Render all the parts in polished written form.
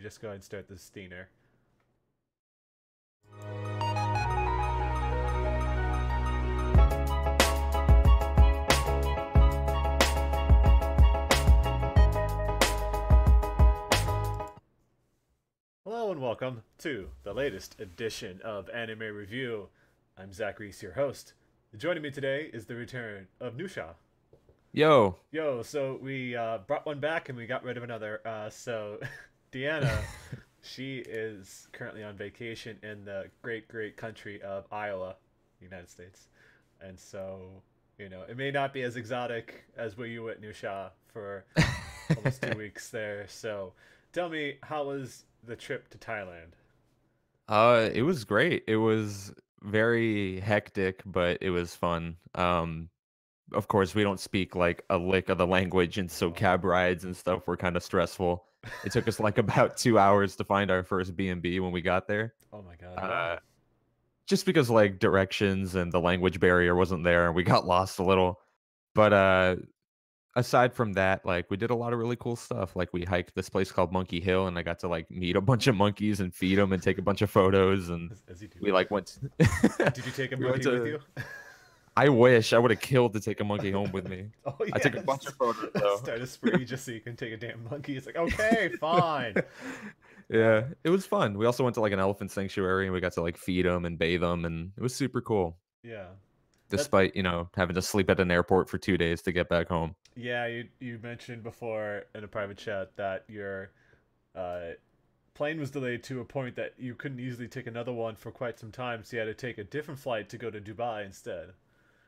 just go ahead and start the Steiner. Hello and welcome to the latest edition of Anime Review. I'm Zach Reese, your host. Joining me today is the return of Nusha. Yo. Yo, so we brought one back and we got rid of another. So Deanna, she is currently on vacation in the great country of Iowa, United States. And so, it may not be as exotic as where you went, Nusha, for almost 2 weeks there. So tell me, how was the trip to Thailand? It was great. It was very hectic, but it was fun. Of course, we don't speak like a lick of the language, and so Oh, cab rides and stuff were kind of stressful. It took us like about 2 hours to find our first B&B when we got there. oh my God, Uh, why? just because like directions and the language barrier wasn't there, and we got lost a little. But aside from that, like we did a lot of really cool stuff. Like we hiked this place called Monkey Hill, and I got to like meet a bunch of monkeys and feed them and take a bunch of photos. And As you do. we like went. Did you take a We went monkey with to. you? I wish I would have killed to take a monkey home with me. Oh I yeah, took a bunch of just photos though. start a spree just so you can take a damn monkey. It's like, okay, fine. Uh, Yeah, it was fun. We also went to like an elephant sanctuary and we got to like feed them and bathe them, and it was super cool. yeah, that Despite having to sleep at an airport for 2 days to get back home. yeah. You mentioned before in a private chat that your uh, plane was delayed to a point that you couldn't easily take another one for quite some time, so you had to take a different flight to go to Dubai instead.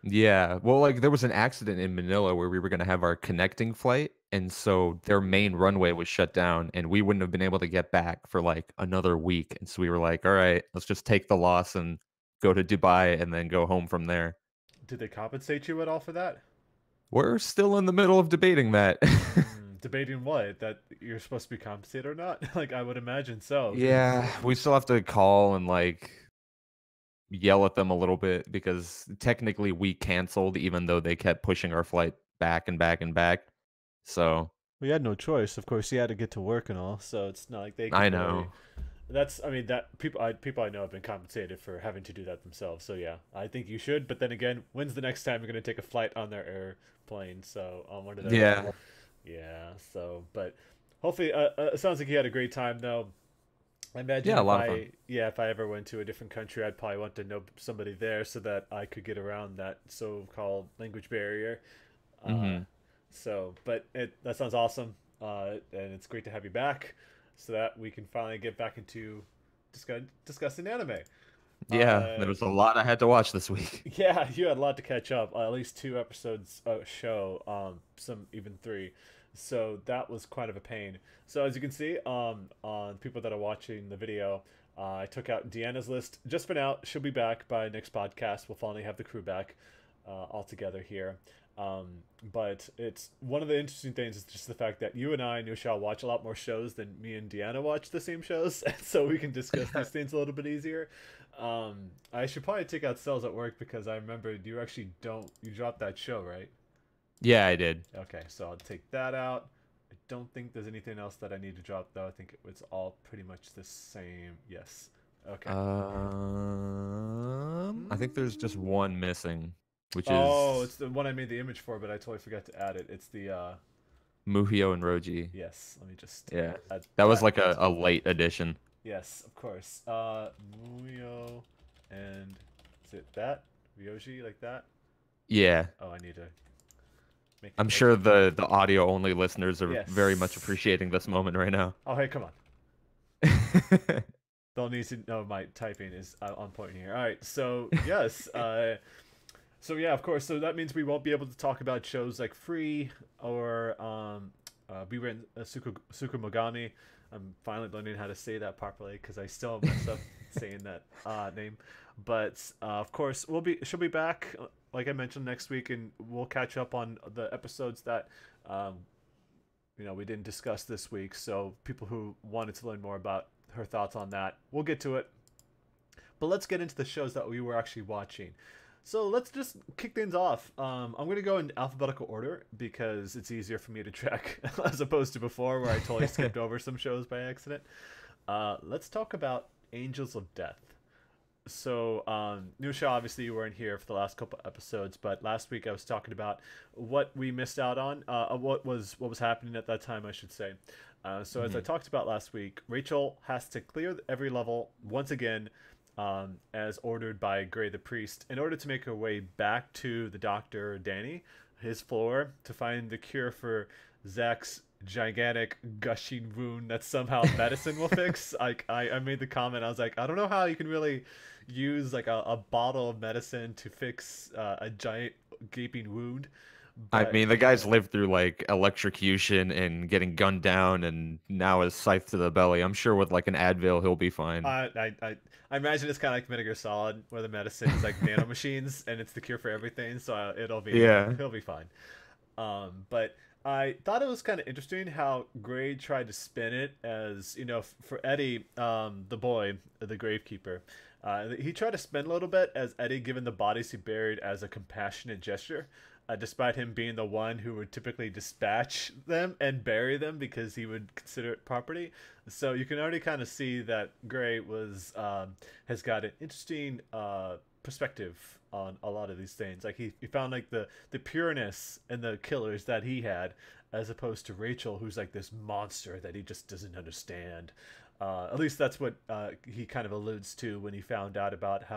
Yeah, well, like there was an accident in Manila where we were going to have our connecting flight, and so their main runway was shut down, and we wouldn't have been able to get back for like another week. And so we were like, all right, let's just take the loss and go to Dubai and then go home from there. Did they compensate you at all for that? We're still in the middle of debating that. Debating what? That you're supposed to be compensated or not? Like, I would imagine so, because Yeah, we still have to call and like yell at them a little bit because technically we canceled even though they kept pushing our flight back and back and back. So, we had no choice. Of course, he had to get to work and all, so it's not like they I could really. know. That's, I mean, that people I know have been compensated for having to do that themselves. So yeah, I think you should. But then again, when's the next time you're gonna take a flight on their airplane? So on one of those. Yeah. Yeah. So, but hopefully, it sounds like you had a great time though. I imagine Yeah, a lot of fun. if I ever went to a different country, I'd probably want to know somebody there so that I could get around that so-called language barrier. Uh, Mhm. but that sounds awesome, and it's great to have you back, so that we can finally get back into discussing anime. Yeah, Uh, there was a lot I had to watch this week. yeah, you had a lot to catch up. At least 2 episodes a show, some even three. So that was quite of a pain. So as you can see, on people that are watching the video, I took out Deanna's list just for now. She'll be back by next podcast. We'll finally have the crew back, all together here. Um, but it's one of the interesting things is just the fact that you and I, Nusha, watch a lot more shows than me and Deanna watch the same shows, and so we can discuss these things a little bit easier. I should probably take out Cells at Work because I remember you actually don't you dropped that show, right? Yeah, I did. Okay, so I'll take that out. I don't think there's anything else that I need to drop though. I think it's all pretty much the same. Yes. Okay. I think there's just one missing, which Oh, is it's the one I made the image for, but I totally forgot to add it. It's the Muhio and Roji. yes. Let me just Yeah. add That was that. like a late addition. Yes, of course. Muyo and is it that Ryoji like that? Yeah. Oh, I need to make I'm make sure the audio only listeners are very much yes. appreciating this moment right now. Oh, hey, come on. They'll need to know my typing is on point here. All right, so yes, so yeah, of course. So that means we won't be able to talk about shows like Free or Rewritten Sukumogami. I'm finally learning how to say that properly because I still mess up saying that name. But of course, she'll be back like I mentioned next week, and we'll catch up on the episodes that we didn't discuss this week. So people who wanted to learn more about her thoughts on that, we'll get to it. But let's get into the shows that we were actually watching. So let's just kick things off. I'm going to go in alphabetical order because it's easier for me to track as opposed to before where I totally skipped over some shows by accident. Let's talk about Angels of Death. So, Nusha, obviously you weren't here for the last couple episodes, but last week I was talking about what we missed out on, what was happening at that time, I should say. So as I Hmm. talked about last week, Rachel has to clear every level once again, as ordered by Gray the priest, in order to make her way back to the doctor Danny, his floor, to find the cure for Zach's gigantic gushing wound that somehow medicine will fix. Like I made the comment, I was like, I don't know how you can really use like a bottle of medicine to fix a giant gaping wound, I but mean, the guy's lived through like electrocution and getting gunned down, and now is scythe to the belly. I'm sure with like an Advil, he'll be fine. I I I, I imagine it's kind of like Vinegar Solid, where the medicine is like nanomachines and it's the cure for everything. So it'll be Yeah. he'll be fine. But I thought it was kind of interesting how Gray tried to spin it as, for Eddie, the boy, the gravekeeper. He tried to spin a little bit as Eddie given the bodies he buried as a compassionate gesture, despite him being the one who would typically dispatch them and bury them because he would consider it property. So you can already kind of see that Gray has got an interesting perspective on a lot of these things. Like he found like the pureness and the killers that he had, as opposed to Rachel, who's like this monster that he just doesn't understand. At least that's what he kind of alludes to when he found out about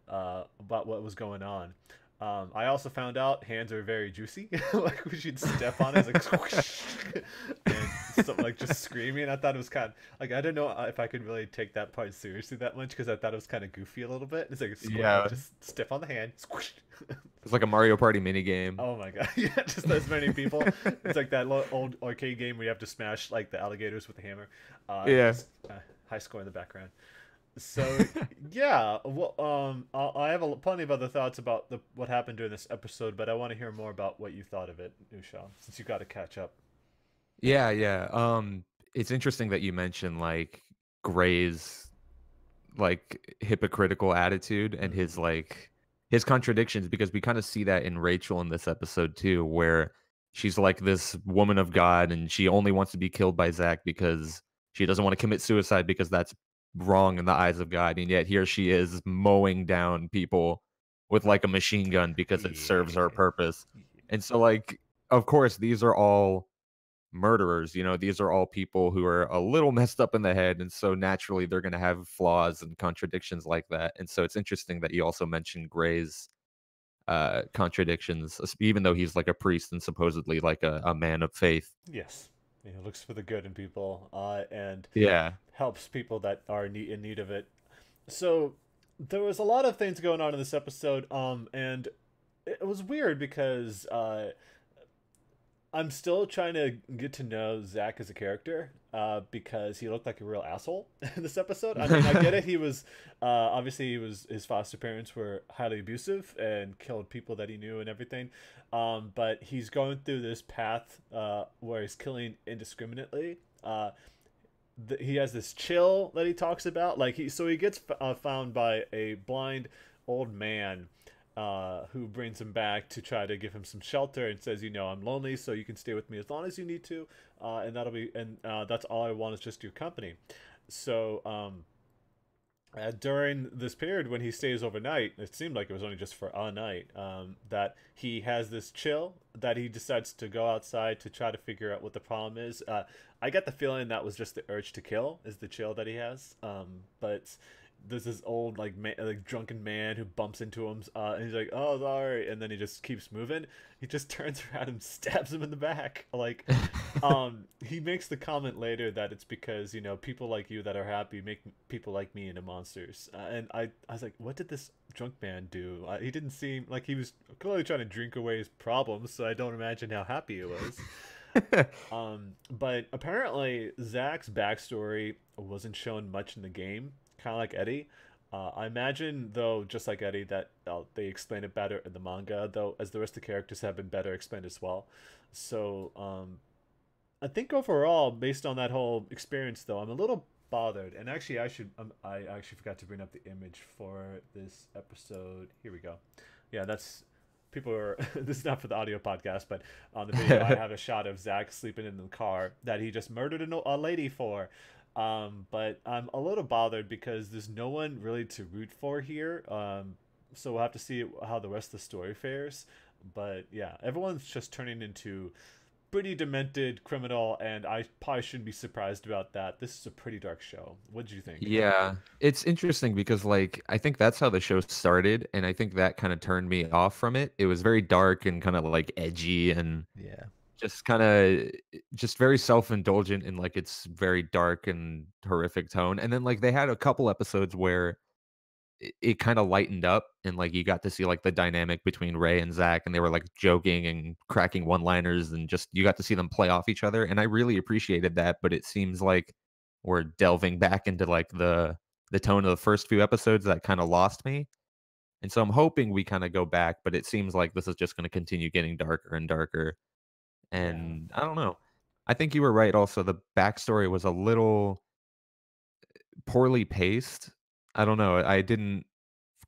what was going on. I also found out hands are very juicy. Like we should step on it, it's like whoosh, and something like just screaming. I thought it was kind of like I didn't know if I could really take that part seriously that much because I thought it was kind of goofy a little bit. It's like Yeah. just step on the hand, squish. It's like a Mario Party mini game. Oh my god! Yeah, just as many people. It's like that old arcade game where you have to smash like the alligators with a hammer. Yeah. Just high score in the background. So yeah, well, I have plenty of other thoughts about what happened during this episode, but I want to hear more about what you thought of it, Usha, since you got to catch up. Yeah, yeah. It's interesting that you mentioned like Gray's like hypocritical attitude and Mm-hmm. his contradictions because we kind of see that in Rachel in this episode too, where she's like this woman of God and she only wants to be killed by Zach because she doesn't want to commit suicide because that's wrong in the eyes of God. And yet here she is mowing down people with like a machine gun because it serves her Yeah. purpose. And so like of course these are all murderers. These are all people who are a little messed up in the head, and so naturally they're going to have flaws and contradictions like that. And so it's interesting that you also mentioned Gray's contradictions, even though he's like a priest and supposedly like a man of faith. Yes. Looks for the good in people, and Yeah. helps people that are in need of it. So there was a lot of things going on in this episode, and it was weird because I'm still trying to get to know Zach as a character, because he looked like a real asshole in this episode. I mean, I get it. He was obviously his foster parents were highly abusive and killed people that he knew and everything. But he's going through this path where he's killing indiscriminately. He has this chill that he talks about. Like he gets found by a blind old man, who brings him back to try to give him some shelter and says, I'm lonely, so you can stay with me as long as you need to, and that's all I want is just your company. So during this period when he stays overnight, it seemed like it was only just for a night. That he has this chill that he decides to go outside to try to figure out what the problem is. I get the feeling that was just the urge to kill is the chill that he has. But there's this old like drunken man who bumps into him, and he's like, "Oh, sorry," and then he just keeps moving. He just turns around and stabs him in the back. Like, he makes the comment later that it's because people like you that are happy make people like me into monsters. And I was like, what did this drunk man do? He didn't seem like he was clearly trying to drink away his problems, so I don't imagine how happy he was. But apparently Zach's backstory wasn't shown much in the game, kind of like Eddie. I imagine, though, just like Eddie, that they explain it better in the manga, though, as the rest of the characters have been better explained as well. So, I think overall, based on that whole experience, though, I'm a little bothered. And actually, I actually forgot to bring up the image for this episode. Here we go. Yeah, that's people are. This is not for the audio podcast, but on the video, I have a shot of Zach sleeping in the car that he just murdered a lady for. But I'm a little bothered because there's no one really to root for here. So we'll have to see how the rest of the story fares. But yeah, everyone's just turning into pretty demented criminal, and I probably shouldn't be surprised about that. This is a pretty dark show. What did you think? Yeah, it's interesting because like I think that's how the show started, and I think that kind of turned me off from it. It was very dark and kind of like edgy and Yeah. just kind of just very self-indulgent in like its very dark and horrific tone. And then like they had a couple episodes where it kind of lightened up and like you got to see like the dynamic between Ray and Zach and they were like joking and cracking one-liners and just you got to see them play off each other and I really appreciated that, but it seems like we're delving back into like the tone of the first few episodes that kind of lost me. And so I'm hoping we kind of go back, but it seems like this is just going to continue getting darker and darker. Yeah. And I don't know. I think you were right also the backstory was a little poorly paced. I don't know. I didn't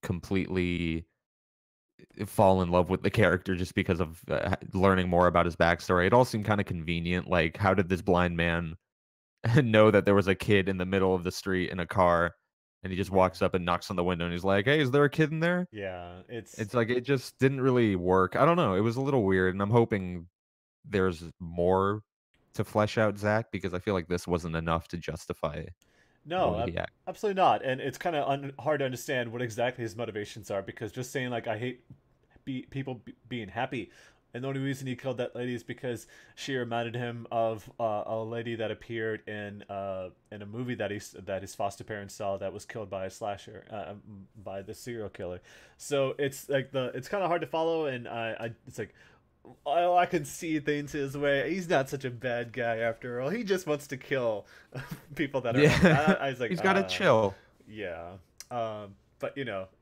completely fall in love with the character just because of learning more about his backstory. It all seemed kind of convenient. Like, how did this blind man know that there was a kid in the middle of the street in a car? And he just Yeah. walks up and knocks on the window and he's like, "Hey, is there a kid in there?" Yeah. It's It's like it just didn't really work. I don't know. It was a little weird, and I'm hoping there's more to flesh out Zach because I feel like this wasn't enough to justify no, what he had. absolutely not. And it's kind of hard to understand what exactly his motivations are because just saying like I hate people being happy, and the only reason he killed that lady is because she reminded him of a lady that appeared in a movie that his foster parents saw that was killed by a slasher, by the serial killer. So it's like it's kind of hard to follow, and I it's like I can see things his way. He's not such a bad guy after all. He just wants to kill people that are. Yeah, I was like, he's got to chill. yeah. But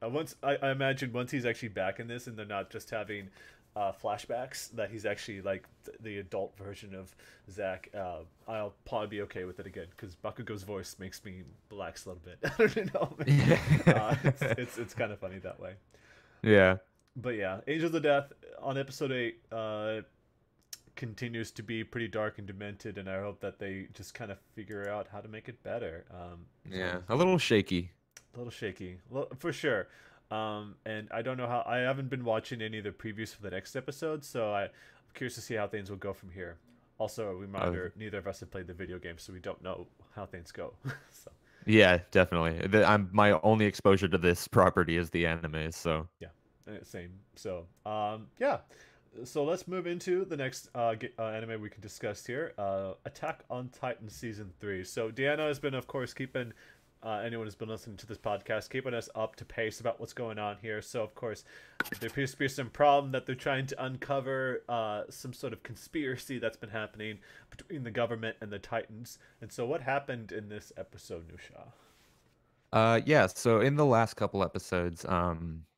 once I imagine once he's actually back in this, and they're not just having flashbacks, that he's actually like the adult version of Zach. I'll probably be okay with it again because Bakugo's voice makes me relax a little bit. I don't know. It's kind of funny that way. Yeah. But yeah, Angels of Death on episode 8 continues to be pretty dark and demented, and I hope that they just kind of figure out how to make it better. Yeah, a little shaky. A little shaky, for sure. And I don't know how. I haven't been watching any of the previews for the next episode, so I'm curious to see how things will go from here. Also, a Uh, reminder: neither of us have played the video game, so we don't know how things go. So yeah, definitely. I'm my only exposure to this property is the anime, so yeah, same. So yeah. So let's move into the next anime we can discuss here. Attack on Titan season 3. So Deanna has been, of course, keeping anyone who's been listening to this podcast, keeping us up to pace about what's going on here. So of course, there appears to be some problem that they're trying to uncover some sort of conspiracy that's been happening between the government and the Titans. And so, what happened in this episode, Nusha? yeah, so in the last couple episodes,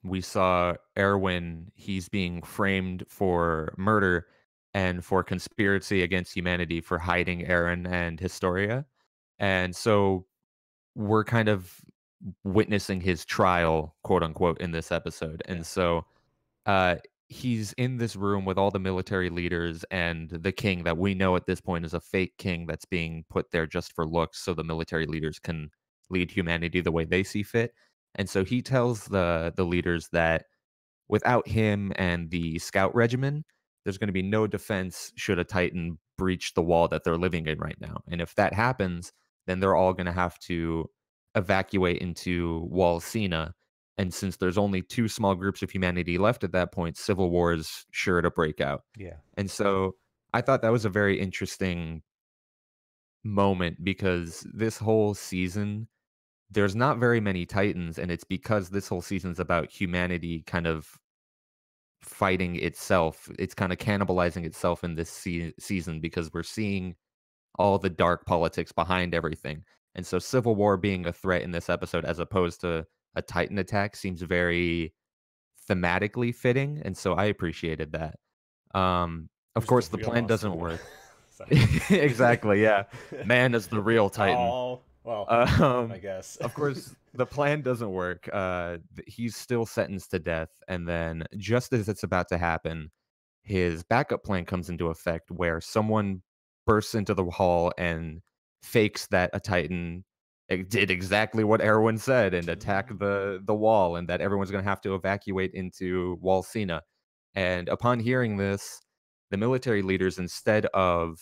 we saw Erwin, he's being framed for murder and for conspiracy against humanity for hiding Eren and Historia. And so we're kind of witnessing his trial, quote unquote, in this episode. Yeah, And so uh, he's in this room with all the military leaders and the king that we know at this point is a fake king that's being put there just for looks so the military leaders can lead humanity the way they see fit. And so he tells the leaders that without him and the scout regimen, there's going to be no defense should a Titan breach the wall that they're living in right now. And if that happens, then they're all going to have to evacuate into Wall Sina. And since there's only two small groups of humanity left at that point, civil war is sure to break out. yeah, And so I thought that was a very interesting moment because this whole season, there's not very many Titans. And it's because this whole season's about humanity kind of fighting itself. It's kind of cannibalizing itself in this season because we're seeing all the dark politics behind everything. And so civil war being a threat in this episode as opposed to a Titan attack seems very thematically fitting, and so I appreciated that. Of who's the course the real plan doesn't monster? work. Sorry. Exactly, yeah. Man is the real Titan. Oh well, I Um, guess. of course the plan doesn't work. He's still sentenced to death, and then just as it's about to happen, his backup plan comes into effect where someone bursts into the hall and fakes that a Titan did exactly what Erwin said and attack the wall, and that everyone's going to have to evacuate into Wall Sina. And upon hearing this, the military leaders, instead of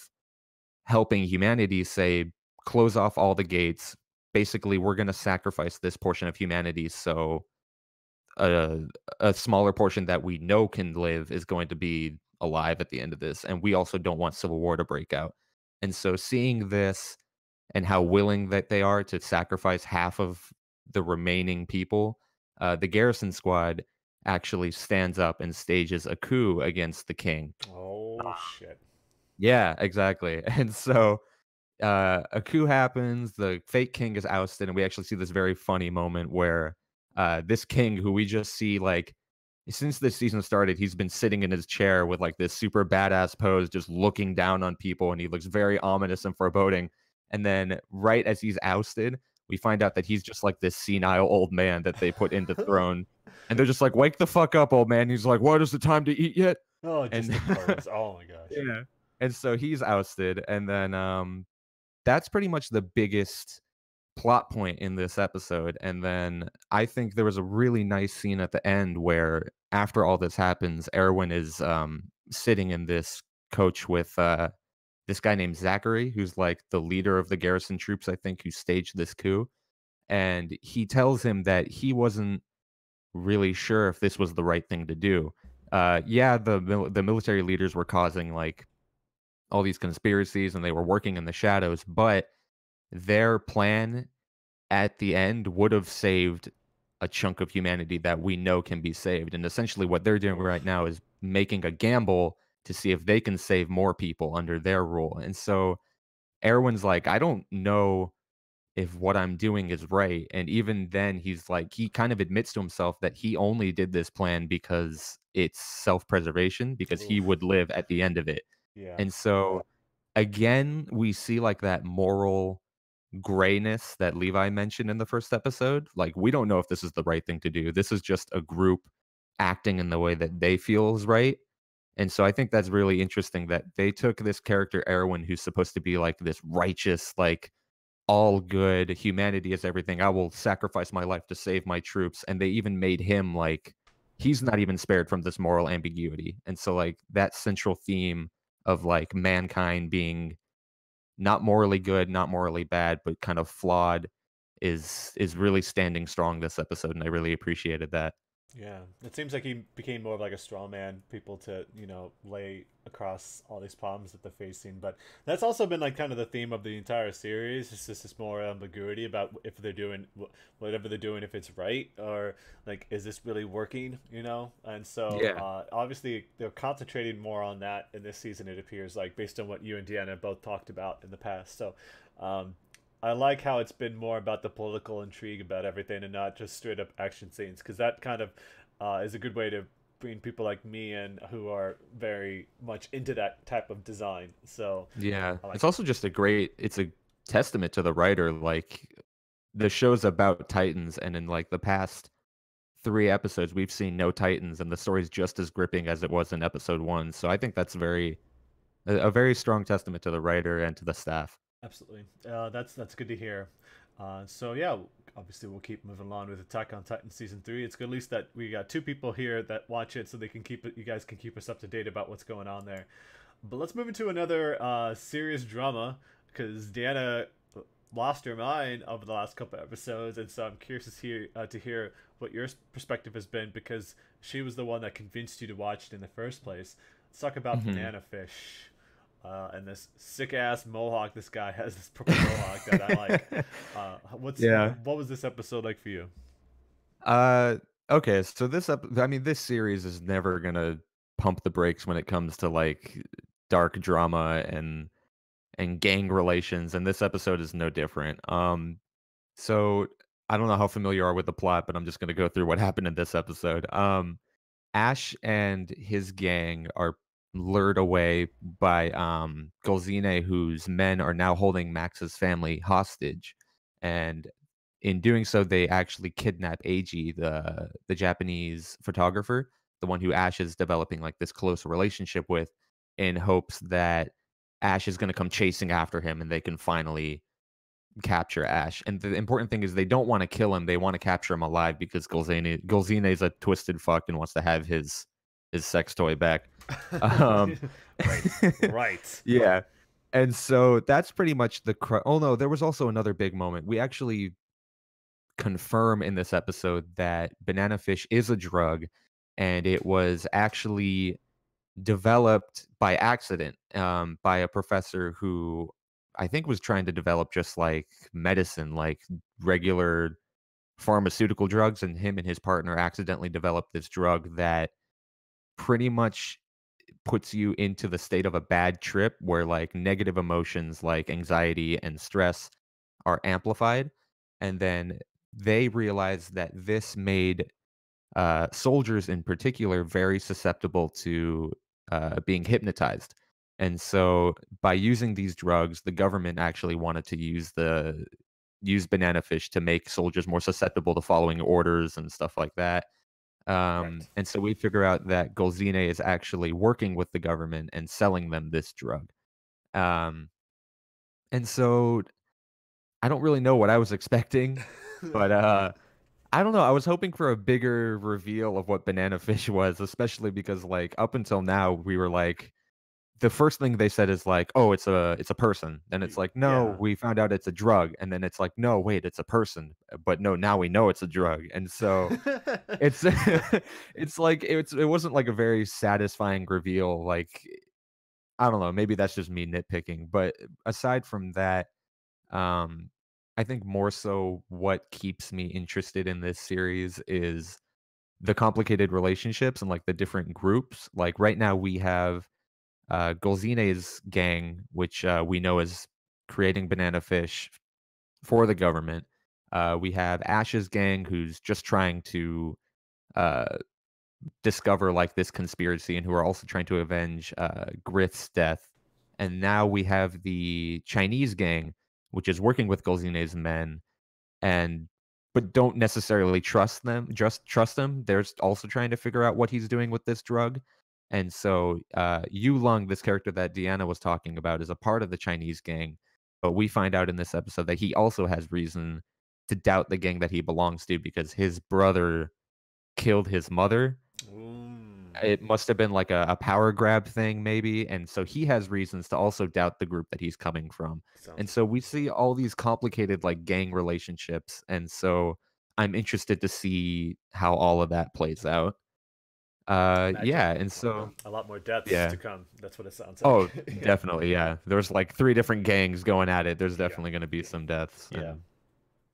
helping humanity, say, close off all the gates. Basically, we're going to sacrifice this portion of humanity so a, a smaller portion that we know can live is going to be alive at the end of this. And we also don't want civil war to break out. And so seeing this and how willing that they are to sacrifice half of the remaining people, the garrison squad actually stands up and stages a coup against the king. Oh shit. Yeah, exactly. And so a coup happens, the fake king is ousted, and we actually see this very funny moment where this king, who we just see like since this season started, he's been sitting in his chair with like this super badass pose, just looking down on people, and he looks very ominous and foreboding. And then, right as he's ousted, we find out that he's just like this senile old man that they put into throne, and they're just like, "Wake the fuck up, old man!" He's like, "What is the time to eat yet?" Oh, just And the pose. Oh my gosh. yeah, and so he's ousted, and then that's pretty much the biggest plot point in this episode. And then I think there was a really nice scene at the end where after all this happens, Erwin is sitting in this coach with this guy named Zachary, who's like the leader of the garrison troops, I think, who staged this coup. And he tells him that he wasn't really sure if this was the right thing to do. Yeah, the military leaders were causing like all these conspiracies and they were working in the shadows, but their plan at the end would have saved a chunk of humanity that we know can be saved. And essentially what they're doing right Oof. now is making a gamble to see if they can save more people under their rule. And so Erwin's like, I don't know if what I'm doing is right. And even then he's like, he kind of admits to himself that he only did this plan because it's self-preservation, because he Oof. would live at the end of it. Yeah. And so again, we see like that moral grayness that Levi mentioned in the first episode. Like, we don't know if this is the right thing to do. This is just a group acting in the way that they feel is right. And so I think that's really interesting that they took this character Erwin, who's supposed to be like this righteous, like all good, humanity is everything. I will sacrifice my life to save my troops. And they even made him like he's not even spared from this moral ambiguity. And so like that central theme of like mankind being not morally good, not morally bad, but kind of flawed is really standing strong this episode, and I really appreciated that. Yeah, it seems like he became more of like a straw man, people to, lay across all these problems that they're facing. But that's also been like kind of the theme of the entire series. It's just this more ambiguity about if they're doing whatever they're doing, if it's right or like, is this really working, And so Yeah. obviously they're concentrating more on that in this season, it appears like, based on what you and Deanna both talked about in the past. So um, I like how it's been more about the political intrigue about everything and not just straight up action scenes, because that kind of is a good way to bring people like me in who are very much into that type of design. So Yeah. I like It's that. also just it's a testament to the writer. Like the show's about Titans, and in like the past 3 episodes, we've seen no Titans, and the story's just as gripping as it was in episode 1. So I think that's a very strong testament to the writer and to the staff. Absolutely. That's good to hear. So yeah, obviously we'll keep moving along with Attack on Titan season 3. It's good at least that we got two people here that watch it, so they can keep it. You guys can keep us up to date about what's going on there. But let's move into another serious drama, because Deanna lost her mind over the last couple episodes, and so I'm curious to hear what your perspective has been, because she was the one that convinced you to watch it in the first place. Let's talk about Mhm. Banana Fish. And this sick ass mohawk this guy has, this purple mohawk that I like. Yeah. What was this episode like for you? Uh, okay, so I mean, this series is never gonna pump the brakes when it comes to like dark drama and gang relations, and this episode is no different. So I don't know how familiar you are with the plot, but I'm just gonna go through what happened in this episode. Ash and his gang are lured away by Golzine, whose men are now holding Max's family hostage, and in doing so, they actually kidnap Eiji, the Japanese photographer, the one who Ash is developing like this close relationship with, in hopes that Ash is going to come chasing after him and they can finally capture Ash. And the important thing is they don't want to kill him; they want to capture him alive because Golzine is a twisted fuck and wants to have his sex toy back. Um, Right. Right. yeah, and so that's pretty much oh no, there was also another big moment. We actually confirm in this episode that banana fish is a drug, and it was actually developed by accident, by a professor who I think was trying to develop just like medicine, like regular pharmaceutical drugs, and him and his partner accidentally developed this drug that pretty much puts you into the state of a bad trip where like negative emotions like anxiety and stress are amplified. And then they realized that this made soldiers in particular very susceptible to being hypnotized. And so by using these drugs, the government actually wanted to use banana fish to make soldiers more susceptible to following orders and stuff like that. Right. And so we figure out that Golzine is actually working with the government and selling them this drug. Um, and so I don't really know what I was expecting, but I don't know. I was hoping for a bigger reveal of what banana fish was, especially because like up until now we were like the first thing they said is like, "Oh, it's a person." Then it's like, "No, Yeah. we found out it's a drug." And then it's like, "No, wait, it's a person." But no, now we know it's a drug. And so it's it's like it wasn't like a very satisfying reveal. Like I don't know, maybe that's just me nitpicking. But aside from that, um, I think more so what keeps me interested in this series is the complicated relationships and like the different groups. Like right now we have Golzine's gang, which we know is creating banana fish for the government. We have Ash's gang, who's just trying to uh, discover like this conspiracy and who are also trying to avenge Grith's death. And now we have the Chinese gang, which is working with Golzine's men and but don't necessarily trust them, just trust him. They're also trying to figure out what he's doing with this drug. And so Yu Lung, this character that Deanna was talking about, is a part of the Chinese gang. But we find out in this episode that he also has reason to doubt the gang that he belongs to because his brother killed his mother. Mm, It must have been like a power grab thing, maybe, and so he has reasons to also doubt the group that he's coming from. And sounds so we see all these complicated, like, gang relationships, and so I'm interested to see how all of that plays out. imagine Yeah, and so a lot more deaths yeah. to come. That's what it sounds like. Oh, Yeah. definitely, yeah. There's, like, 3 different gangs going at it. There's Yeah. definitely gonna be some deaths, Yeah. and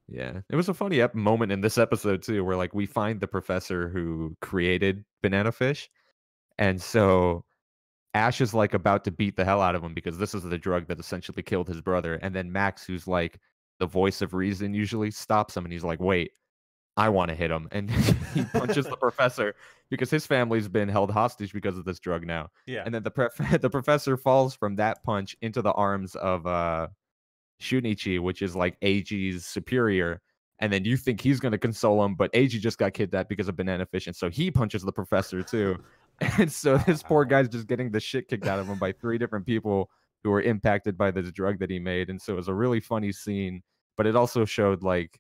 yeah. It was a funny moment in this episode too, where, like, we find the professor who created banana fish, and so Ash is, like, about to beat the hell out of him because this is the drug that essentially killed his brother, and then Max, who's, like, the voice of reason usually, stops him, and he's like, "Wait, I wanna hit him," and he punches the professor because his family's been held hostage because of this drug now, Yeah. and then the professor falls from that punch into the arms of, Shunichi, which is, like, Eiji's superior, and then you think he's gonna console him, but Eiji just got kidnapped because of banana fish, and so he punches the professor too. And so this poor Wow. guy's just getting the shit kicked out of him by 3 different people who were impacted by this drug that he made, and so it was a really funny scene, but it also showed, like,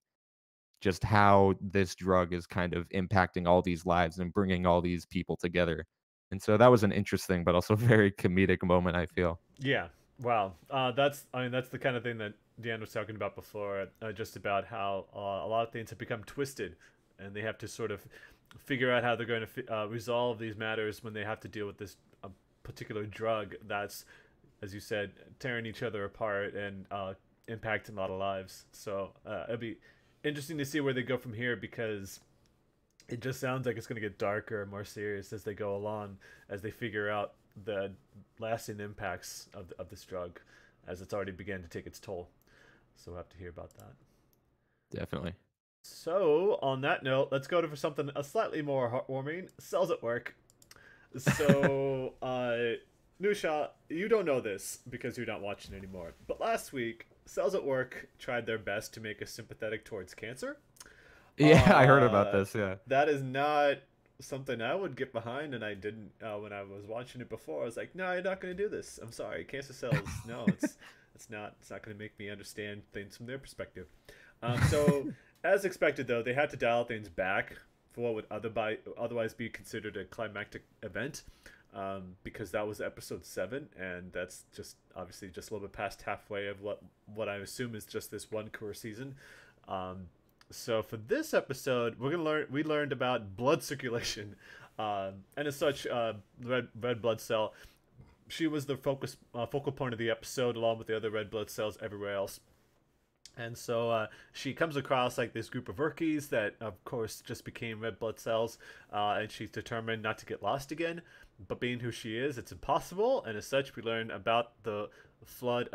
just how this drug is kind of impacting all these lives and bringing all these people together. And so that was an interesting but also very comedic moment, I feel. Yeah. Wow. I mean, that's the kind of thing that Dan was talking about before, just about how a lot of things have become twisted, and they have to sort of figure out how they're going to resolve these matters when they have to deal with this particular drug that's, as you said, tearing each other apart and impacting a lot of lives. So it'll be interesting to see where they go from here because it just sounds like it's going to get darker and more serious as they go along, as they figure out the lasting impacts of this drug, as it's already began to take its toll. So we'll have to hear about that. Definitely. So on that note, let's go to for something a slightly more heartwarming. Cells at work. So, Nusha, you don't know this because you're not watching anymore. But last week, cells at work tried their best to make us sympathetic towards cancer. Yeah, I heard about this. Yeah. That is not something I would get behind, and I didn't when I was watching it before. I was like, no, you're not going to do this. I'm sorry, cancer cells. No, it's not going to make me understand things from their perspective. So as expected, though, they had to dial things back for what would otherwise be considered a climactic event. Because that was episode 7, and that's just obviously just a little bit past halfway of what I assume is just this one core season. So for this episode, we learned about blood circulation, and as such, red blood cell. She was the focal point of the episode, along with the other red blood cells everywhere else. And so she comes across like this group of rookies that, of course, just became red blood cells, and she's determined not to get lost again. But being who she is, it's impossible. And as such, we learn about the flood,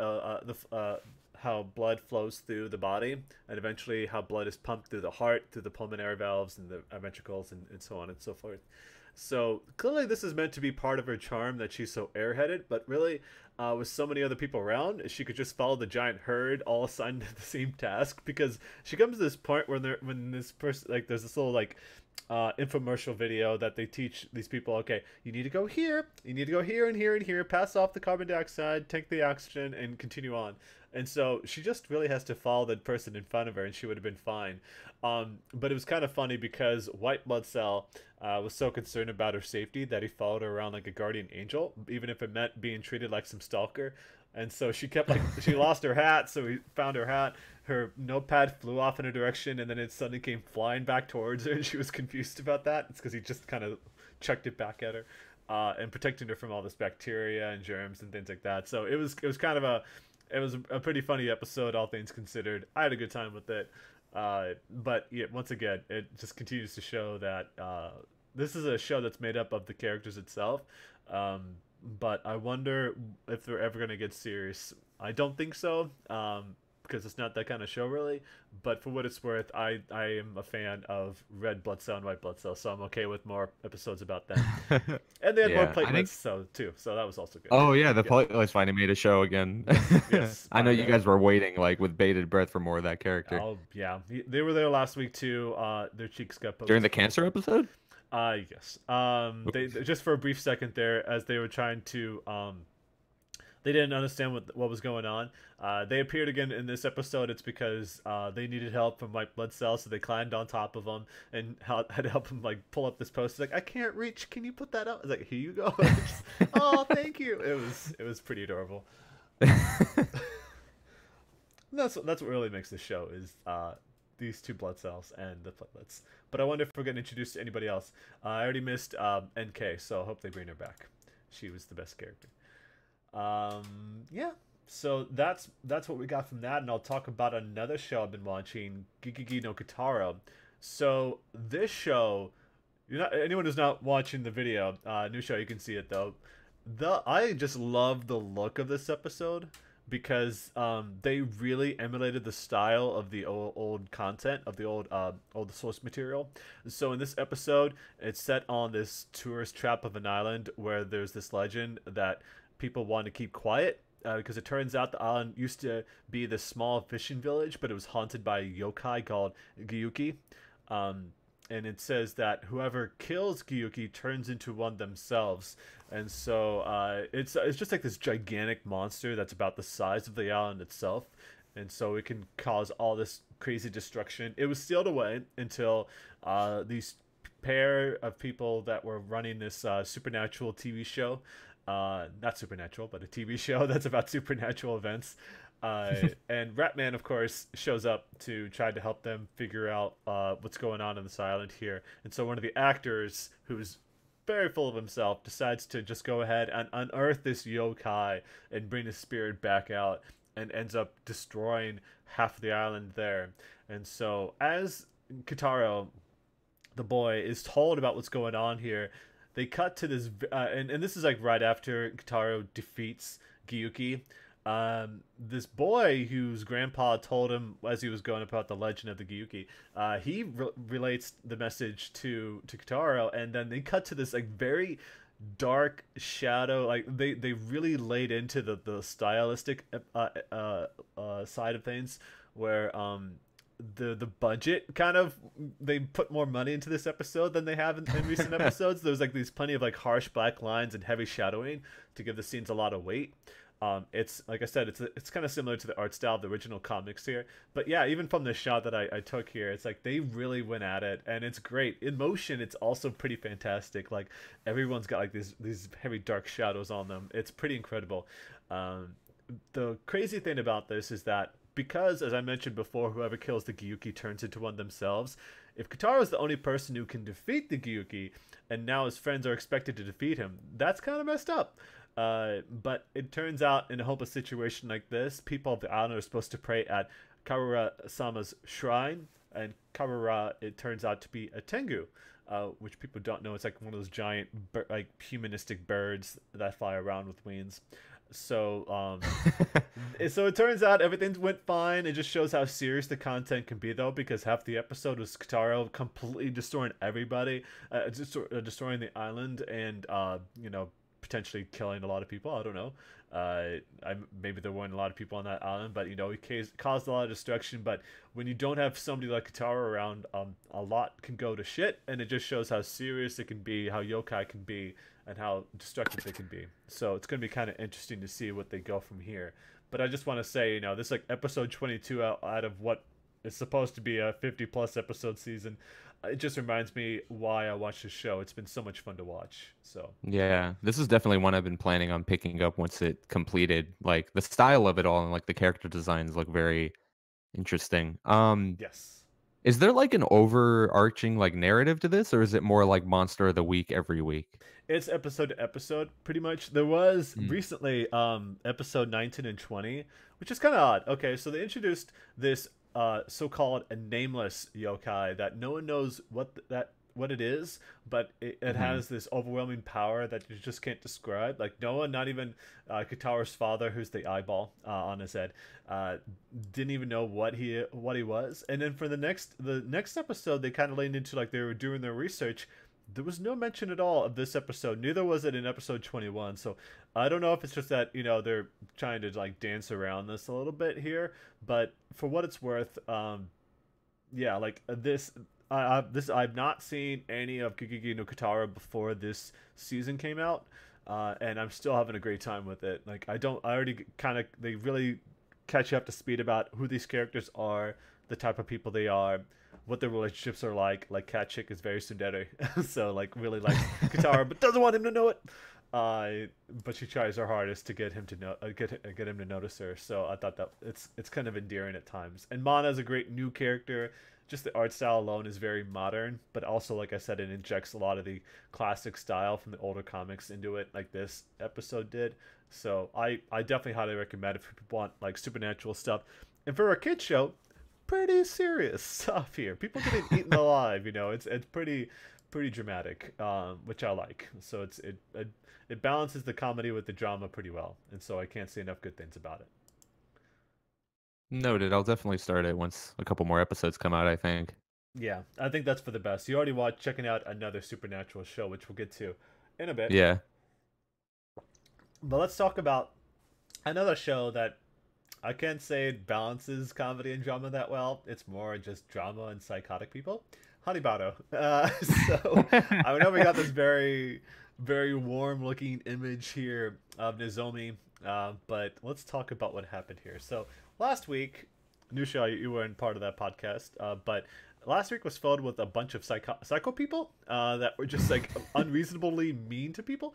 how blood flows through the body, and eventually how blood is pumped through the heart, through the pulmonary valves and the ventricles, and so on and so forth. So clearly this is meant to be part of her charm, that she's so airheaded, but really with so many other people around, she could just follow the giant herd all assigned to the same task, because she comes to this point when this person, like, there's this little like infomercial video that they teach these people, okay, you need to go here, you need to go here and here and here, pass off the carbon dioxide, take the oxygen, and continue on. And so she just really has to follow the person in front of her, and she would have been fine. But it was kind of funny because White Blood Cell was so concerned about her safety that he followed her around like a guardian angel, even if it meant being treated like some stalker. And so she kept like, she lost her hat, so he found her hat. Her notepad flew off in a direction, and then it suddenly came flying back towards her, and she was confused about that. It's because he just kind of chucked it back at her, and protecting her from all this bacteria and germs and things like that. So it was kind of a pretty funny episode, all things considered. I had a good time with it. But yeah, once again, it just continues to show that this is a show that's made up of the characters itself. But I wonder if they're ever going to get serious. I don't think so, because it's not that kind of show, really. But for what it's worth, I am a fan of Red Blood Cell and White Blood Cell, so I'm okay with more episodes about them. And they had more platelets, too, so that was also good. Oh yeah, the platelets finally made a show again. Yes, I know you guys were waiting like with bated breath for more of that character. Oh yeah, they were there last week too. Their cheeks got poked. During the cancer episode? Yes. They just for a brief second there, as they were trying to they didn't understand what was going on. They appeared again in this episode. It's because they needed help from White Blood Cells, so they climbed on top of them and had to help him like pull up this post. Like, I can't reach. Can you put that up? I was like, here you go. Oh, thank you. It was pretty adorable. That's what really makes the show is these two blood cells and the platelets. But I wonder if we're getting introduced to anybody else. I already missed NK, so I hope they bring her back. She was the best character. Yeah, so that's what we got from that, and I'll talk about another show I've been watching, GeGeGe no Kitaro. So this show, anyone who's not watching the video, new show, you can see it though. I just love the look of this episode, because they really emulated the style of the old content of the old source material. So in this episode, it's set on this tourist trap of an island where there's this legend that people want to keep quiet, because it turns out the island used to be this small fishing village, but it was haunted by a yokai called GeGeGe. And it says that whoever kills GeGeGe turns into one themselves. And so it's just like this gigantic monster that's about the size of the island itself. And so it can cause all this crazy destruction. It was sealed away until these pair of people that were running this supernatural TV show, not supernatural, but a TV show that's about supernatural events. And Ratman, of course, shows up to try to help them figure out what's going on this island here. And so one of the actors, who's very full of himself, decides to just go ahead and unearth this yokai and bring his spirit back out, and ends up destroying half of the island there. And so as Kitaro, the boy, is told about what's going on here, they cut to this, and this is like right after Kitaro defeats GeGeGe. This boy whose grandpa told him as he was going about the legend of the GeGeGe, he relates the message to Kitaro, and then they cut to this like very dark shadow. Like they really laid into the stylistic side of things, where the budget kind of, they put more money into this episode than they have in recent episodes. There's like these plenty of like harsh black lines and heavy shadowing to give the scenes a lot of weight. It's like I said, it's kind of similar to the art style of the original comics here. But yeah, even from the shot that I took here, it's like they really went at it, and it's great. In motion, it's also pretty fantastic. Like everyone's got like these heavy dark shadows on them. It's pretty incredible. Um, the crazy thing about this is that because, as I mentioned before, whoever kills the Gyuki turns into one themselves. If Kitaro is the only person who can defeat the Gyuki, and now his friends are expected to defeat him, that's kind of messed up. But it turns out, in a hopeless situation like this, people of the island are supposed to pray at Karura-sama's shrine, and Karura, it turns out to be a Tengu, which people don't know. It's like one of those giant, like humanistic birds that fly around with wings. So, so it turns out everything went fine. It just shows how serious the content can be, though, because half the episode was Kitaro completely destroying everybody, destroying the island, and potentially killing a lot of people. I don't know. Maybe there weren't a lot of people on that island, but he caused a lot of destruction. But when you don't have somebody like Kitaro around, a lot can go to shit, and it just shows how serious it can be, how yokai can be, and how destructive they can be. So it's going to be kind of interesting to see what they go from here. But I just want to say, this is like episode 22 out of what is supposed to be a 50+ episode season. It just reminds me why I watch this show. It's been so much fun to watch. So Yeah, this is definitely one I've been planning on picking up once it completed. Like the style of it all and like the character designs look very interesting. yes. Is there like an overarching like narrative to this, or is it more like Monster of the Week every week? It's episode to episode, pretty much. There was Mm. recently episode 19 and 20, which is kind of odd. Okay, so they introduced this so-called a nameless yokai that no one knows what it is, but it Hmm. has this overwhelming power that you just can't describe. Like no one, not even Kataro's father, who's the eyeball on his head, uh, didn't even know what he was. And then for the next episode, they kind of leaned into, like, they were doing their research. There was no mention at all of this episode. Neither was it in episode 21. So I don't know if it's just that they're trying to like dance around this a little bit here, but for what it's worth, yeah, like I've not seen any of GeGeGe no Kitaro before this season came out, and I'm still having a great time with it. Like I already kind of, they really catch you up to speed about who these characters are, the type of people they are, what their relationships are like. Like Cat Chick is very tsundere, so like really likes Kitaro but doesn't want him to know it. But she tries her hardest to get him to know, get him to notice her. So I thought that it's kind of endearing at times. And Mana is a great new character. Just the art style alone is very modern, but also, like I said, it injects a lot of the classic style from the older comics into it, like this episode did. So I definitely highly recommend it if people want like supernatural stuff. And for a kid show, pretty serious stuff here. People getting eaten alive, it's pretty dramatic, which I like. So it balances the comedy with the drama pretty well, and so I can't say enough good things about it. Noted. I'll definitely start it once a couple more episodes come out, I think. Yeah, I think that's for the best. You already watched checking out another supernatural show, which we'll get to in a bit. Yeah. But let's talk about another show that I can't say it balances comedy and drama that well. It's more just drama and psychotic people. Hanibaro. So I know we got this very, very warm looking image here of Nozomi, but let's talk about what happened here. So last week, Nusha, you weren't part of that podcast, but last week was filled with a bunch of psycho people that were just like unreasonably mean to people.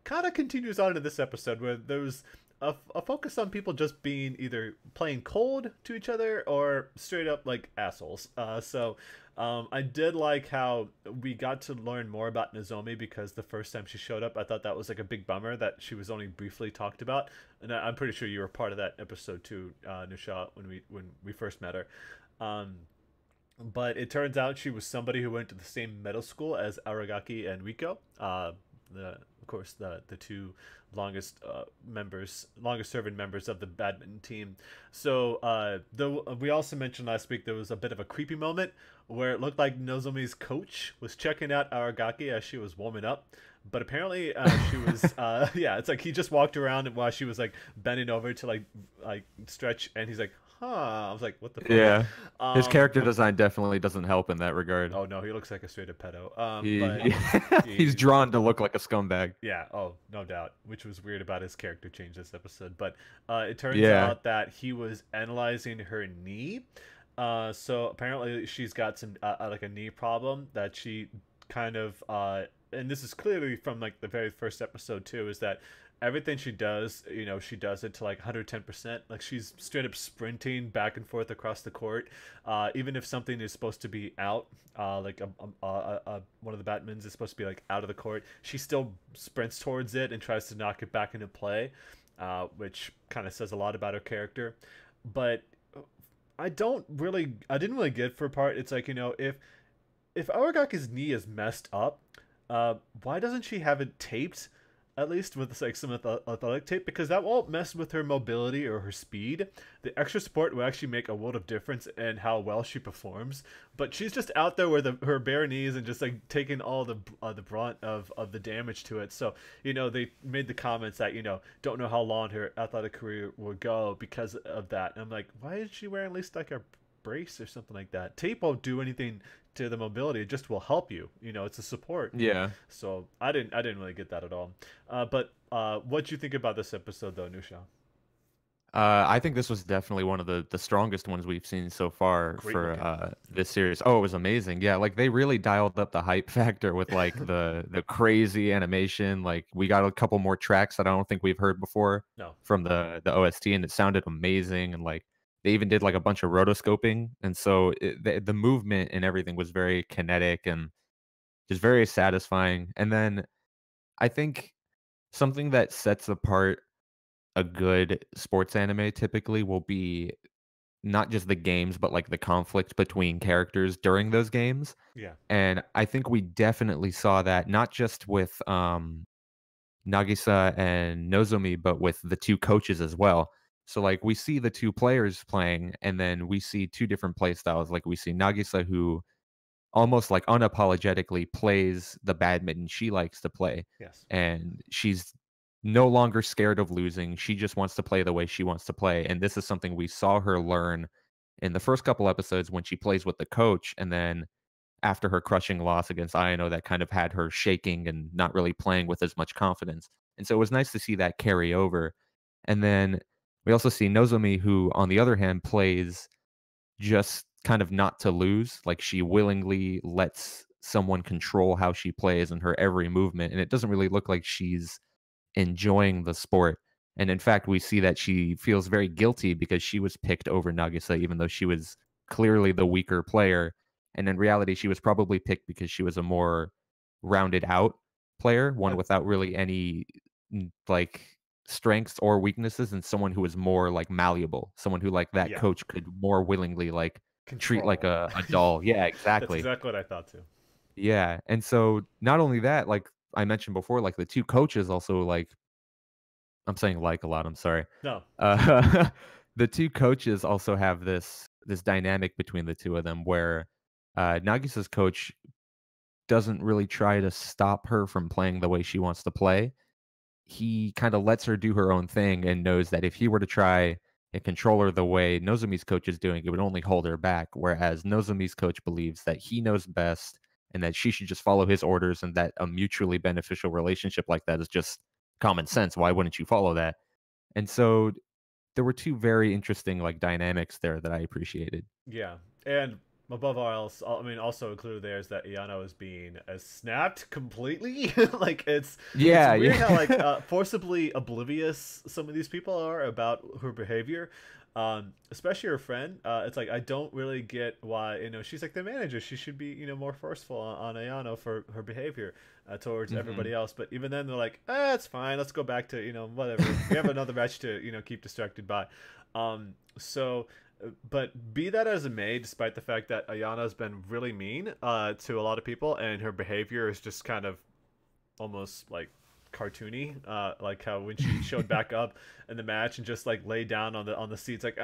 Kind of continues on in this episode where there's a focus on people just being either playing cold to each other or straight up like assholes. I did like how we got to learn more about Nozomi, because the first time she showed up, I thought that was like a big bummer that she was only briefly talked about. And I'm pretty sure you were part of that episode too, Nusha, when we first met her. But it turns out she was somebody who went to the same middle school as Aragaki and Riko. the of course the two longest serving members of the badminton team. So though we also mentioned last week there was a bit of a creepy moment where it looked like Nozomi's coach was checking out Aragaki as she was warming up. But apparently, she was yeah. It's like he just walked around while she was like bending over to like stretch, and he's like, "Huh." I was like, "What the fuck?" Yeah. His Um, character design definitely doesn't help in that regard. oh no, he looks like a straight up pedo. But He he's he, drawn to look like a scumbag. yeah, oh, no doubt. Which was weird about his character change this episode. But it turns Yeah. out that he was analyzing her knee. So apparently she's got some like a knee problem that she kind of and this is clearly from like the very first episode too, is that everything she does, she does it to like 110%. Like she's straight up sprinting back and forth across the court. Even if something is supposed to be out, like one of the Batmans is supposed to be like out of the court, she still sprints towards it and tries to knock it back into play, which kind of says a lot about her character. But I didn't really get for a part. It's like, if Aragaki's knee is messed up, why doesn't she have it taped, at least with like some athletic tape? Because that won't mess with her mobility or her speed. The extra support will actually make a world of difference in how well she performs. But she's just out there with her bare knees and just like taking all the brunt of the damage to it. So they made the comments that don't know how long her athletic career will go because of that. And I'm like, why is she wearing at least like a brace or something like that? Tape won't do anything to the mobility. It just will help you. It's a support. Yeah. So I didn't really get that at all. But what do you think about this episode though, Nusha? I think this was definitely one of the strongest ones we've seen so far Great for looking. this series. Oh, it was amazing. Yeah, like they really dialed up the hype factor with like the crazy animation. Like we got a couple more tracks that I don't think we've heard before No. from the OST, and it sounded amazing. And like they even did like a bunch of rotoscoping, and so the movement and everything was very kinetic and just very satisfying. And then I think something that sets apart a good sports anime typically will be not just the games, but like the conflict between characters during those games. Yeah. And I think we definitely saw that not just with Nagisa and Nozomi, but with the two coaches as well. So like we see the two players playing, and then we see two different play styles. Like we see Nagisa who almost like unapologetically plays the badminton she likes to play. Yes. And she's no longer scared of losing. She just wants to play the way she wants to play. And this is something we saw her learn in the first couple episodes when she plays with the coach. And then after her crushing loss against Ayano, that kind of had her shaking and not really playing with as much confidence. And so it was nice to see that carry over. And then we also see Nozomi, who, on the other hand, plays just kind of not to lose. Like she willingly lets someone control how she plays and her every movement. And it doesn't really look like she's enjoying the sport. And in fact, we see that she feels very guilty because she was picked over Nagisa, even though she was clearly the weaker player. And in reality, she was probably picked because she was a more rounded out player, one Uh, without really any like strengths or weaknesses, and someone who was more like malleable, someone who like that yeah. coach could more willingly like treat like Control. a doll. Yeah, That's exactly. exactly what I thought too. Yeah. And so not only that, like I mentioned before, like the two coaches also like I'm saying like a lot, I'm sorry. No. Uh, the two coaches also have this dynamic between the two of them where Nagisa's coach doesn't really try to stop her from playing the way she wants to play. He kind of lets her do her own thing and knows that if he were to try and control her the way Nozomi's coach is doing, it would only hold her back. Whereas Nozomi's coach believes that he knows best and that she should just follow his orders, and that a mutually beneficial relationship like that is just common sense. Why wouldn't you follow that? And so there were two very interesting like dynamics there that I appreciated. Yeah, and above all else, I mean, also included there is that Iano is being snapped completely. Like it's Yeah, weird how like yeah. forcibly oblivious some of these people are about her behavior. Especially her friend. It's like I don't really get why she's like the manager. She should be more forceful on Ayano for her behavior towards hmm everybody else. But even then, they're like, it's fine. Let's go back to whatever. We have another match to keep distracted by. So but be that as it may, despite the fact that Ayana's been really mean to a lot of people and her behavior is just kind of almost like cartoony, like how when she showed back up in the match and just like laid down on the seats, like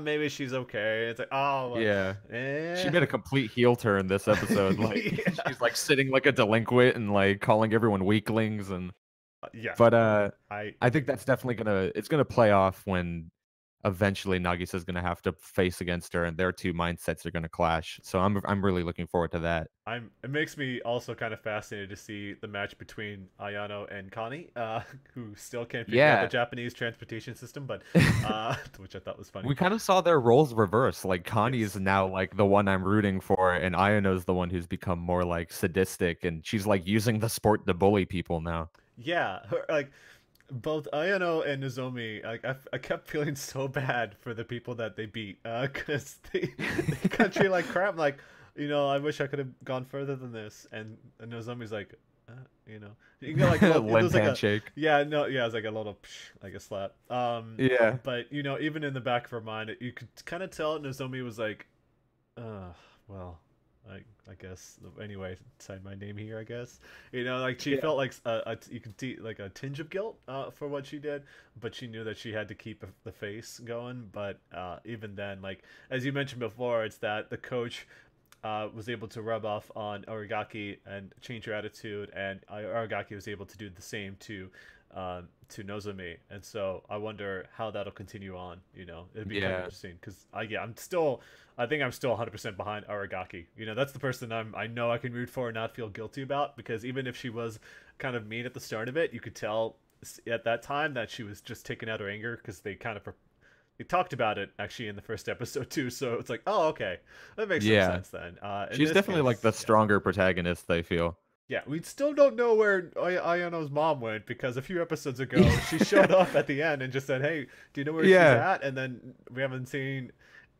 maybe she's okay. It's like Yeah. She eh. made a complete heel turn this episode. Like Yeah. she's like sitting like a delinquent and like calling everyone weaklings and Yeah, but I I think that's definitely gonna play off when eventually Nagisa's gonna have to face against her and their two mindsets are gonna clash. So I'm really looking forward to that. it makes me also kind of fascinated to see the match between Ayano and Connie, who still can't figure out the Yeah. Japanese transportation system, but which I thought was funny. We kind of saw their roles reverse. Like Connie is Yes. now like the one I'm rooting for, and Ayano's the one who's become more like sadistic, and she's like using the sport to bully people now. Yeah, like both Ayano and Nozomi, like I kept feeling so bad for the people that they beat, because they got treated like crap. Like, I wish I could have gone further than this. And Nozomi's like, you know, you get like it Limp was like a handshake. yeah no yeah it was like a little like a slap. Yeah. But even in the back of her mind, you could kind of tell Nozomi was like, well, I guess anyway, sign my name here. I guess like she Yeah. felt like you could see like a tinge of guilt for what she did, but she knew that she had to keep the face going. But even then, like as you mentioned before, it's that the coach was able to rub off on Aragaki and change her attitude, and Aragaki was able to do the same to Nozomi, and so I wonder how that'll continue on. It'd be kind of Yeah. interesting because I think I'm still 100% behind Aragaki. That's the person I know I can root for and not feel guilty about, because even if she was kind of mean at the start of it, you could tell at that time that she was just taking out her anger because they talked about it actually in the first episode too. So it's like, oh, okay, that makes some Yeah. sense then. In She's this definitely like case, the stronger protagonist, I feel. yeah, we still don't know where Ayano's mom went, because a few episodes ago she showed up at the end and just said, "Hey, do you know where she's Yeah. at?" And then we haven't seen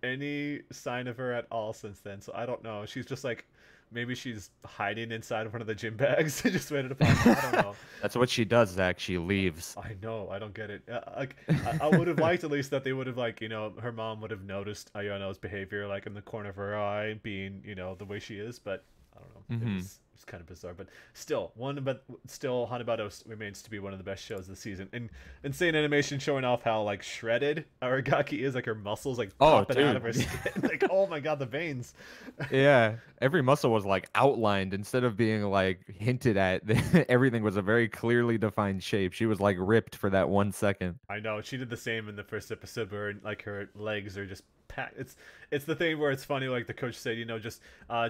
any sign of her at all since then. So I don't know. She's just like, maybe she's hiding inside of one of the gym bags and just waited to pop out. I don't know. That's what she does, Zach. She leaves. I know. I don't get it. Like, I would have liked at least that they would have, like, her mom would have noticed Ayano's behavior, like in the corner of her eye, being, the way she is. But I don't know. Hmm. It's kind of bizarre. But still, Hanabado remains to be one of the best shows of the season. And insane animation showing off how like shredded Aragaki is, like her muscles like Oh, popping out of her dude. skin. Like, oh my god, the veins. Yeah. Every muscle was like outlined instead of being like hinted at. Everything was a very clearly defined shape. She was like ripped for that 1 second. I know she did the same in the first episode, where like her legs are just packed. It's the thing where it's funny, like the coach said, just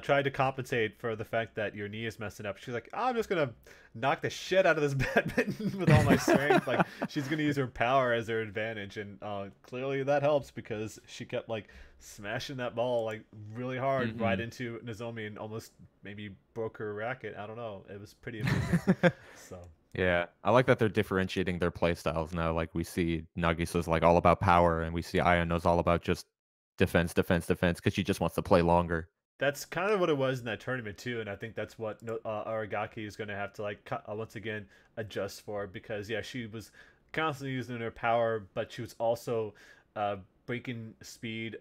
try to compensate for the fact that your knee is messing up. She's like, I'm just gonna knock the shit out of this badminton with all my strength. Like, she's gonna use her power as her advantage, and clearly that helps, because she kept like smashing that ball like really hard right Hmm. into Nozomi and almost maybe broke her racket. I don't know. It was pretty amazing. So. Yeah, I like that they're differentiating their play styles now. Like we see Nagisa's like all about power, and we see Ayano's all about just defense, defense, defense, because she just wants to play longer. That's kind of what it was in that tournament too, and I think that's what Aragaki is going to have to like once again adjust for, because yeah, she was constantly using her power, but she was also uh, breaking speed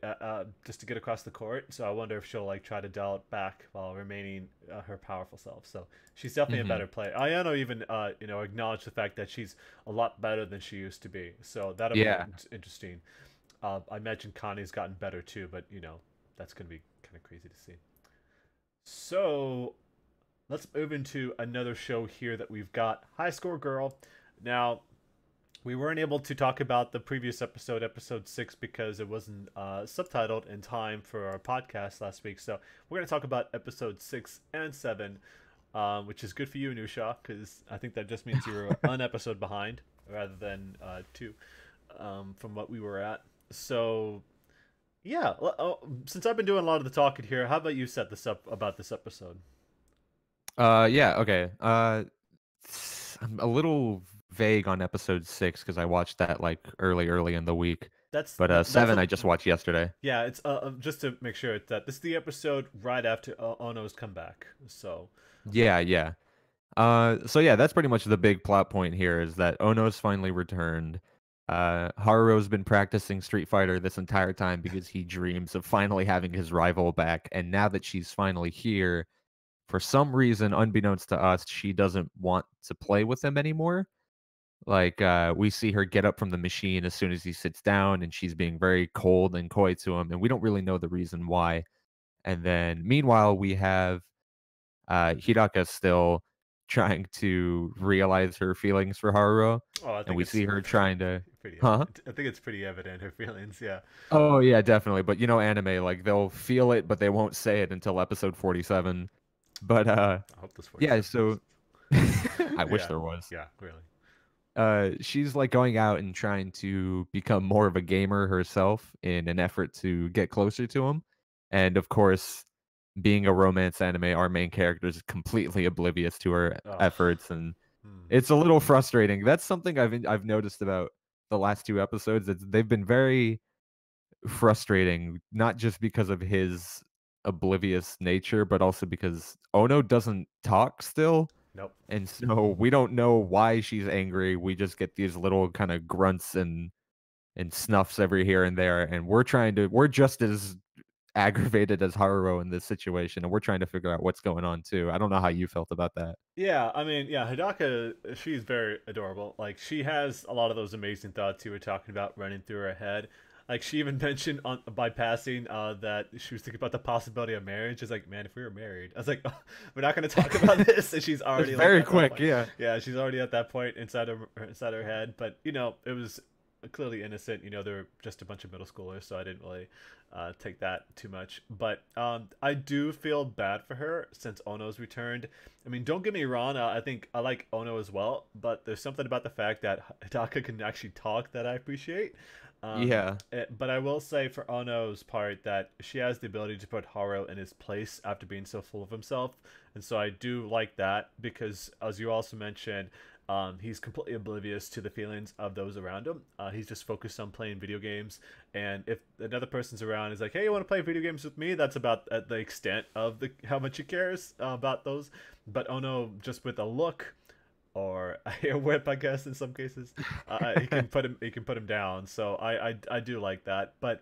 just to get across the court. So I wonder if she'll like try to dial it back while remaining her powerful self. So she's definitely a Hmm. better player. Ayano even acknowledged the fact that she's a lot better than she used to be. So that'll be Yeah. interesting. I imagine Connie's gotten better too, but that's going to be kind of crazy to see. So let's move into another show here that we've got, High Score Girl. Now, we weren't able to talk about the previous episode, episode 6, because it wasn't subtitled in time for our podcast last week. So we're going to talk about episode 6 and 7, which is good for you, Nusha, because I think that just means you're an episode behind rather than 2 from what we were at. So yeah, since I've been doing a lot of the talking here, how about you set this up about this episode? Yeah, okay. I'm a little vague on episode 6 because I watched that like early in the week. But That's 7 a I just watched yesterday. yeah. It's just to make sure that this is the episode right after Ono's comeback. So Yeah, yeah. So yeah, that's pretty much the big plot point here is that Ono's finally returned. Haruo's been practicing Street Fighter this entire time because he dreams of finally having his rival back, and now that she's finally here, for some reason, unbeknownst to us, she doesn't want to play with him anymore. Like, we see her get up from the machine as soon as he sits down, and she's being very cold and coy to him, and we don't really know the reason why. And then meanwhile, we have, Hidaka still trying to realize her feelings for Haruo, Oh, I and think we it's see her trying to. pretty Huh? evident. I think it's pretty evident her feelings. Yeah. Oh, yeah, definitely, but, anime, like, they'll feel it, but they won't say it until episode 47. But, I hope there's yeah, 47 so episodes. I wish Yeah. there was. Yeah. Really. She's, like, going out and trying to become more of a gamer herself in an effort to get closer to him, and, of course, being a romance anime, our main character is completely oblivious to her Oh. efforts, and Hmm. it's a little frustrating. That's something I've noticed about the last 2 episodes. They've been very frustrating, not just because of his oblivious nature, but also because Ono doesn't talk still, Nope. and so we don't know why she's angry. We just get these little kinda grunts and snuffs every here and there, and we're just as aggravated as Haruo in this situation, and we're trying to figure out what's going on too. I don't know how you felt about that. Yeah, I mean, yeah, Hidaka, she's very adorable. Like, she has a lot of those amazing thoughts you were talking about running through her head. Like, she even mentioned on by passing that she was thinking about the possibility of marriage. It's like, man, if we were married, I was like, oh, we're not going to talk about this. And she's It's already like very at that quick, point. yeah. Yeah, she's already at that point inside her head. But it was clearly innocent. They were just a bunch of middle schoolers, so I didn't really take that too much. But I do feel bad for her since Ono's returned. I mean, don't get me wrong. I think I like Ono as well, but there's something about the fact that Hidaka can actually talk that I appreciate. Yeah, But I will say for Ono's part that she has the ability to put Haru in his place after being so full of himself, and so I do like that because, as you also mentioned, he's completely oblivious to the feelings of those around him. He's just focused on playing video games, and if another person's around, is like, "Hey, you want to play video games with me?" That's about at the extent of the how much he cares about those. But Ono, just with a look or a hair whip, I guess in some cases, he can put him down. So I do like that. But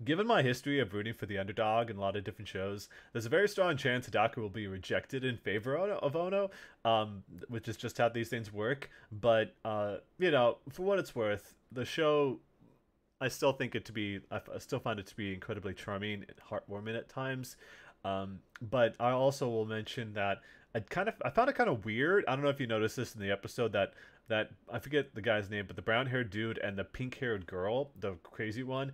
given my history of rooting for the underdog in a lot of different shows, there's a very strong chance Hidaka will be rejected in favor of Ono, which is just how these things work. But for what it's worth, the show I still think it to be. I still find it to be incredibly charming and heartwarming at times. But I also will mention that I found it kind of weird. I don't know if you noticed this in the episode that I forget the guy's name, but the brown haired dude and the pink haired girl, the crazy one,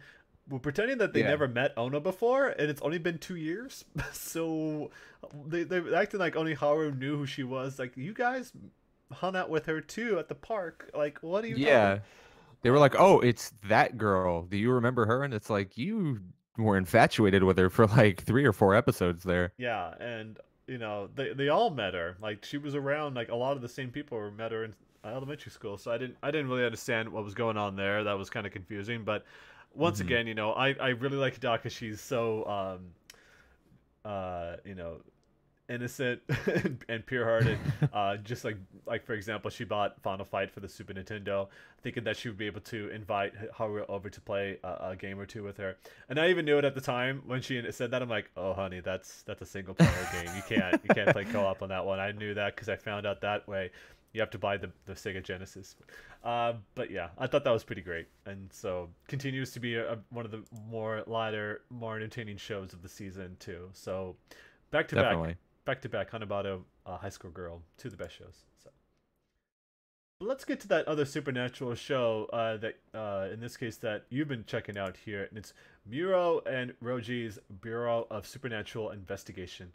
were pretending that they yeah. never met Ono before, and it's only been 2 years. So they're acting like only Haru knew who she was. Like, you guys hung out with her too at the park. Like, what are you talking? Yeah. They were like, "Oh, it's that girl. Do you remember her?" And it's like, "You were infatuated with her for like 3 or 4 episodes there." Yeah, and they all met her. Like, she was around. Like, a lot of the same people were met her in elementary school. So I didn't really understand what was going on there. That was kind of confusing. But once Mhm. again, I really like Hidaka. She's so uh you know innocent and pure-hearted. Just like for example, she bought Final Fight for the Super Nintendo, thinking that she would be able to invite Haru over to play a game or two with her. And I even knew it at the time when she said that. I'm like, oh honey, that's a single player game. You can't play co-op on that one. I knew that because I found out that way. You have to buy the Sega Genesis. But yeah, I thought that was pretty great, and so continues to be one of the more lighter, more entertaining shows of the season too. So back to back, Definitely. back to back, Hanabata, High School Girl, two of the best shows. So let's get to that other supernatural show that, in this case, that you've been checking out here, and it's Muro and Roji's Bureau of Supernatural Investigation.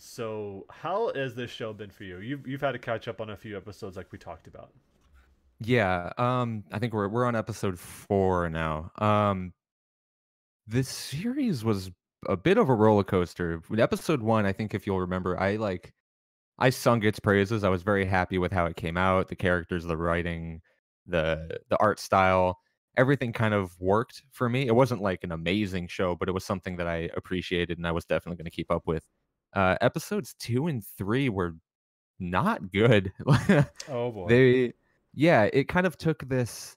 So how has this show been for you? You've had to catch up on a few episodes, like we talked about. Yeah, I think we're on episode 4 now. This series was a bit of a roller coaster. With episode 1, I think if you'll remember, I sung its praises. I was very happy with how it came out, the characters, the writing, the art style, everything kind of worked for me. It wasn't like an amazing show, but it was something that I appreciated and I was definitely going to keep up with. Episodes 2 and 3 were not good. Oh boy. They Yeah, it kind of took this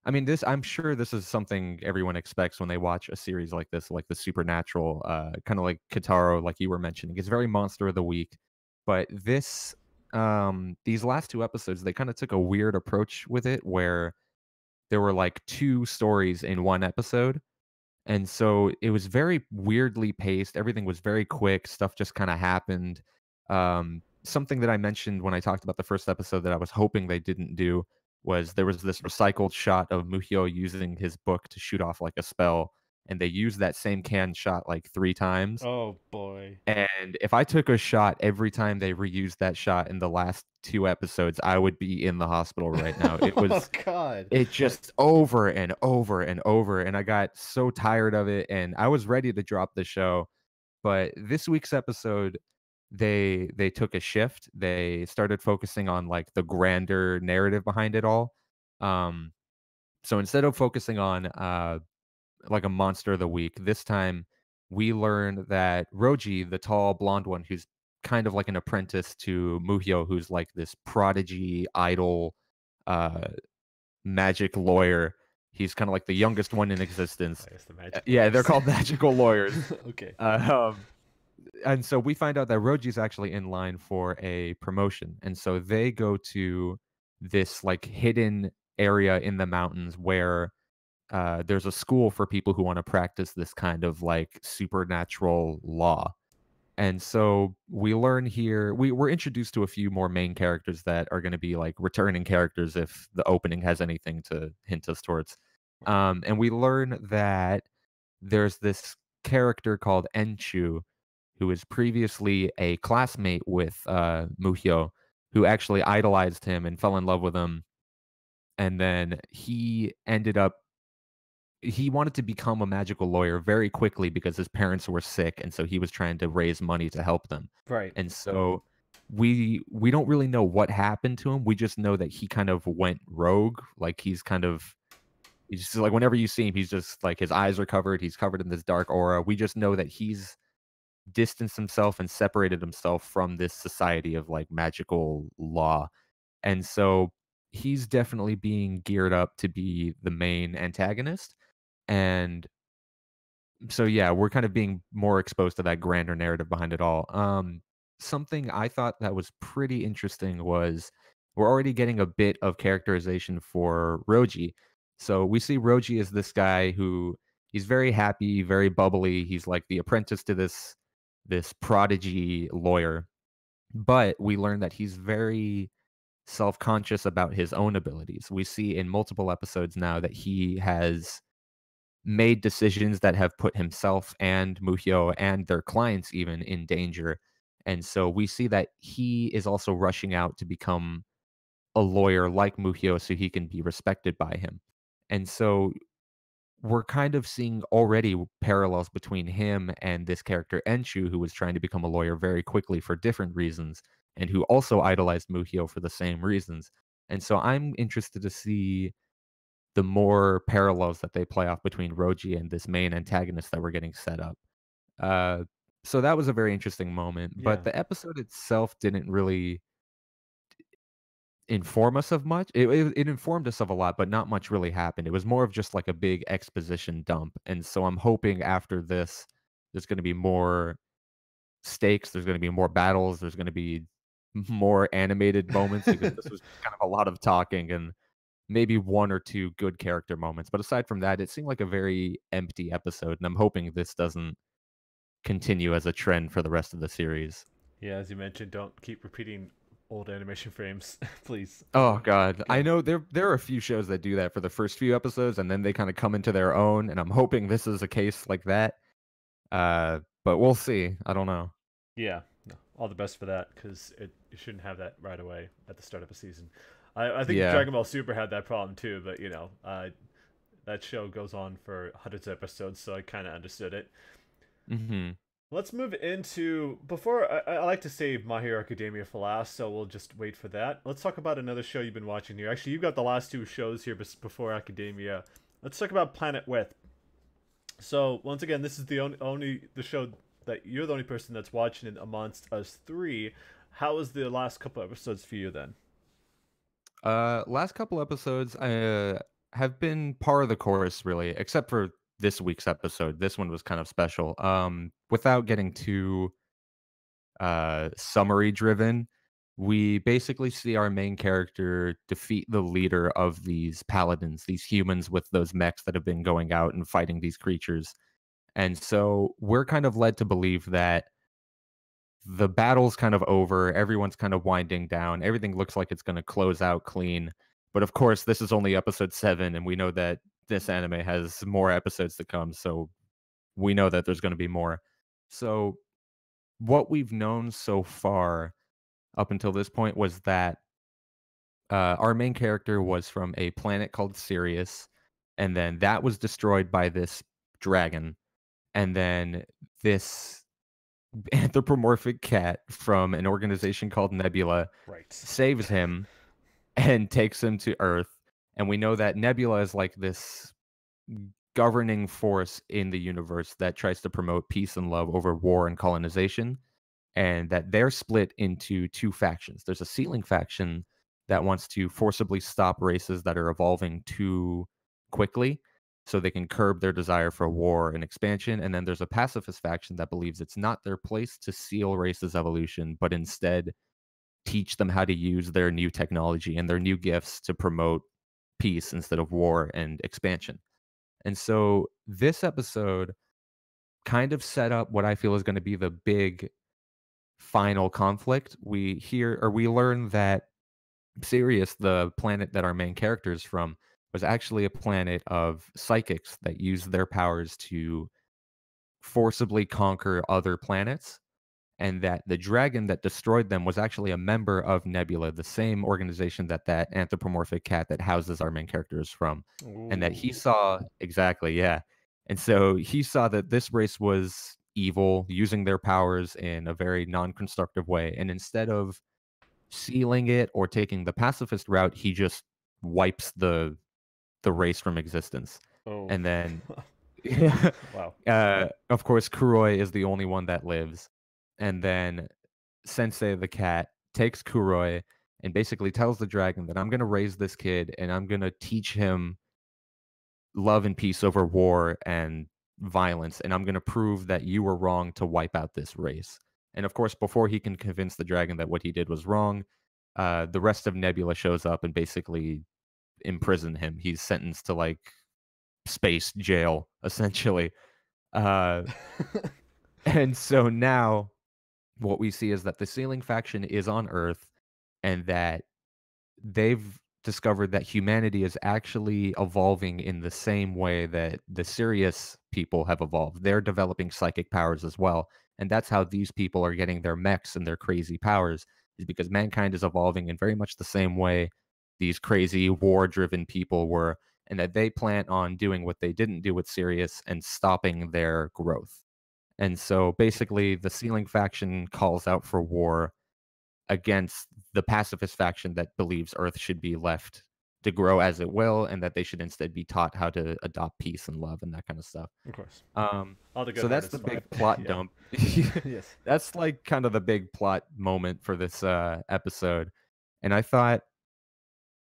I mean, I'm sure this is something everyone expects when they watch a series like this, like the Supernatural, kind of like Kitaro, like you were mentioning. It's very monster of the week, but these last 2 episodes, they kind of took a weird approach with it, where there were like 2 stories in 1 episode, and so it was very weirdly paced. Everything was very quick. Stuff just kind of happened. Something that I mentioned when I talked about the first episode that I was hoping they didn't do was there was this recycled shot of Muhyo using his book to shoot off like a spell, and they used that same canned shot like 3 times. Oh boy. And if I took a shot every time they reused that shot in the last 2 episodes, I would be in the hospital right now. Oh God. It just over and over and over, and I got so tired of it, and I was ready to drop the show, but this week's episode, they took a shift. They started focusing on, like, the grander narrative behind it all. Um, so instead of focusing on, like, a monster of the week, this time we learned that Roji, the tall blonde one who's kind of like an apprentice to Muhyo, who's like this prodigy idol, uh magic lawyer. He's kinda like the youngest one in existence. I guess the magic Yeah, they're lawyers. called magical lawyers. Okay. Um, and so we find out that Roji's actually in line for a promotion, and so they go to this, like, hidden area in the mountains where, there's a school for people who wanna practice this kind of, like, supernatural law. And so we learn here we're introduced to a few more main characters that are gonna be, like, returning characters if the opening has anything to hint us towards. And we learn that there's this character called Enchu, who was previously a classmate with, Muhyo, who actually idolized him and fell in love with him, and then he wanted to become a magical lawyer very quickly because his parents were sick, and so he was trying to raise money to help them. Right. And so we don't really know what happened to him. We just know that he kind of went rogue. Like he's just like whenever you see him, he's just like his eyes are covered. He's covered in this dark aura. We just know that he's distanced himself and separated himself from this society of like magical law. And so he's definitely being geared up to be the main antagonist. And so yeah, we're kind of being more exposed to that grander narrative behind it all. Something I thought that was pretty interesting was we're already getting a bit of characterization for Roji. So we see Roji as this guy who he's very happy, very bubbly. He's like the apprentice to this prodigy lawyer. But we learn that he's very self-conscious about his own abilities. We see in multiple episodes now that he has made decisions that have put himself and Muhyo and their clients even in danger. And so we see that he is also rushing out to become a lawyer like Muhyo so he can be respected by him. And so we're kind of seeing already parallels between him and this character Enshu, who was trying to become a lawyer very quickly for different reasons, and who also idolized Muhyo for the same reasons. And so I'm interested to see the more parallels that they play off between Roji and this main antagonist that we're getting set up. Uh, so that was a very interesting moment, but Yeah. the episode itself didn't really inform us of much. It informed us of a lot, but not much really happened. It was more of just like a big exposition dump, and so I'm hoping after this, there's gonna be more stakes, there's gonna be more battles, there's gonna be more animated moments because this was just kind of a lot of talking and maybe 1 or 2 good character moments, but aside from that, it seemed like a very empty episode, and I'm hoping this doesn't continue as a trend for the rest of the series. Yeah, as you mentioned, don't keep repeating old animation frames, please. Oh god, I Yeah. know there are a few shows that do that for the first few episodes, and then they kinda come into their own, and I'm hoping this is a case like that, but we'll see, I don't know. Yeah. No, all the best for that, because you shouldn't have that right away at the start of a season. I think Yeah. Dragon Ball Super had that problem too, but that show goes on for hundreds of episodes, so I kind of understood it. Mhm. Let's move into before I like to save My Hero Academia for last, so we'll just wait for that. Let's talk about another show you've been watching here. Actually, you've got the last 2 shows here before Academia. Let's talk about Planet With. So once again, this is the only the show that you're the only person that's watching it amongst us three. How was the last couple episodes for you then? Last couple episodes, have been par of the course, really, except for this week's episode. This one was kind of special. Without getting too summary driven, we basically see our main character defeat the leader of these paladins, these humans with those mechs that have been going out and fighting these creatures. And so we're kind of led to believe that the battle's kind of over, everyone's kind of winding down, everything looks like it's going to close out clean. But of course, this is only episode 7, and we know that this anime has more episodes to come, so we know that there's going to be more. So, what we've known so far up until this point was that our main character was from a planet called Sirius, and then that was destroyed by this dragon, and then this anthropomorphic cat from an organization called Nebula Right. saves him and takes him to Earth. And we know that Nebula is like this governing force in the universe that tries to promote peace and love over war and colonization, and that they're split into two factions. There's a sealing faction that wants to forcibly stop races that are evolving too quickly so they can curb their desire for war and expansion. And then there's a pacifist faction that believes it's not their place to seal races' evolution, but instead teach them how to use their new technology and their new gifts to promote peace instead of war and expansion. And so this episode kind of set up what I feel is going to be the big final conflict. We hear or we learn that Sirius, the planet that our main character is from, was actually a planet of psychics that use their powers to forcibly conquer other planets, and that the dragon that destroyed them was actually a member of Nebula, the same organization that that anthropomorphic cat that houses our main character is from, and that he Ooh. saw exactly, yeah. And so he saw that this race was evil, using their powers in a very non-constructive way, and instead of sealing it or taking the pacifist route, he just wipes the race from existence. Oh. And then Wow. of course, Kuroi is the only one that lives. And then Sensei the cat takes Kuroi and basically tells the dragon that I'm going to raise this kid and I'm going to teach him love and peace over war and violence. And I'm going to prove that you were wrong to wipe out this race. And of course, before he can convince the dragon that what he did was wrong, the rest of Nebula shows up and basically imprison him. He's sentenced to like space jail, essentially. Uh, and so now what we see is that the Sealing faction is on Earth and that they've discovered that humanity is actually evolving in the same way that the Sirius people have evolved. They're developing psychic powers as well. And that's how these people are getting their mechs and their crazy powers, is because mankind is evolving in very much the same way these crazy war driven people were, and that they plan on doing what they didn't do with Sirius and stopping their growth. And so basically, the Sealing faction calls out for war against the pacifist faction that believes Earth should be left to grow as it will, and that they should instead be taught how to adopt peace and love and that kind of stuff. Of course. Um, All the so good-hearted that's the survive. big plot Yeah. dump. Yes. That's like kind of the big plot moment for this episode. And I thought,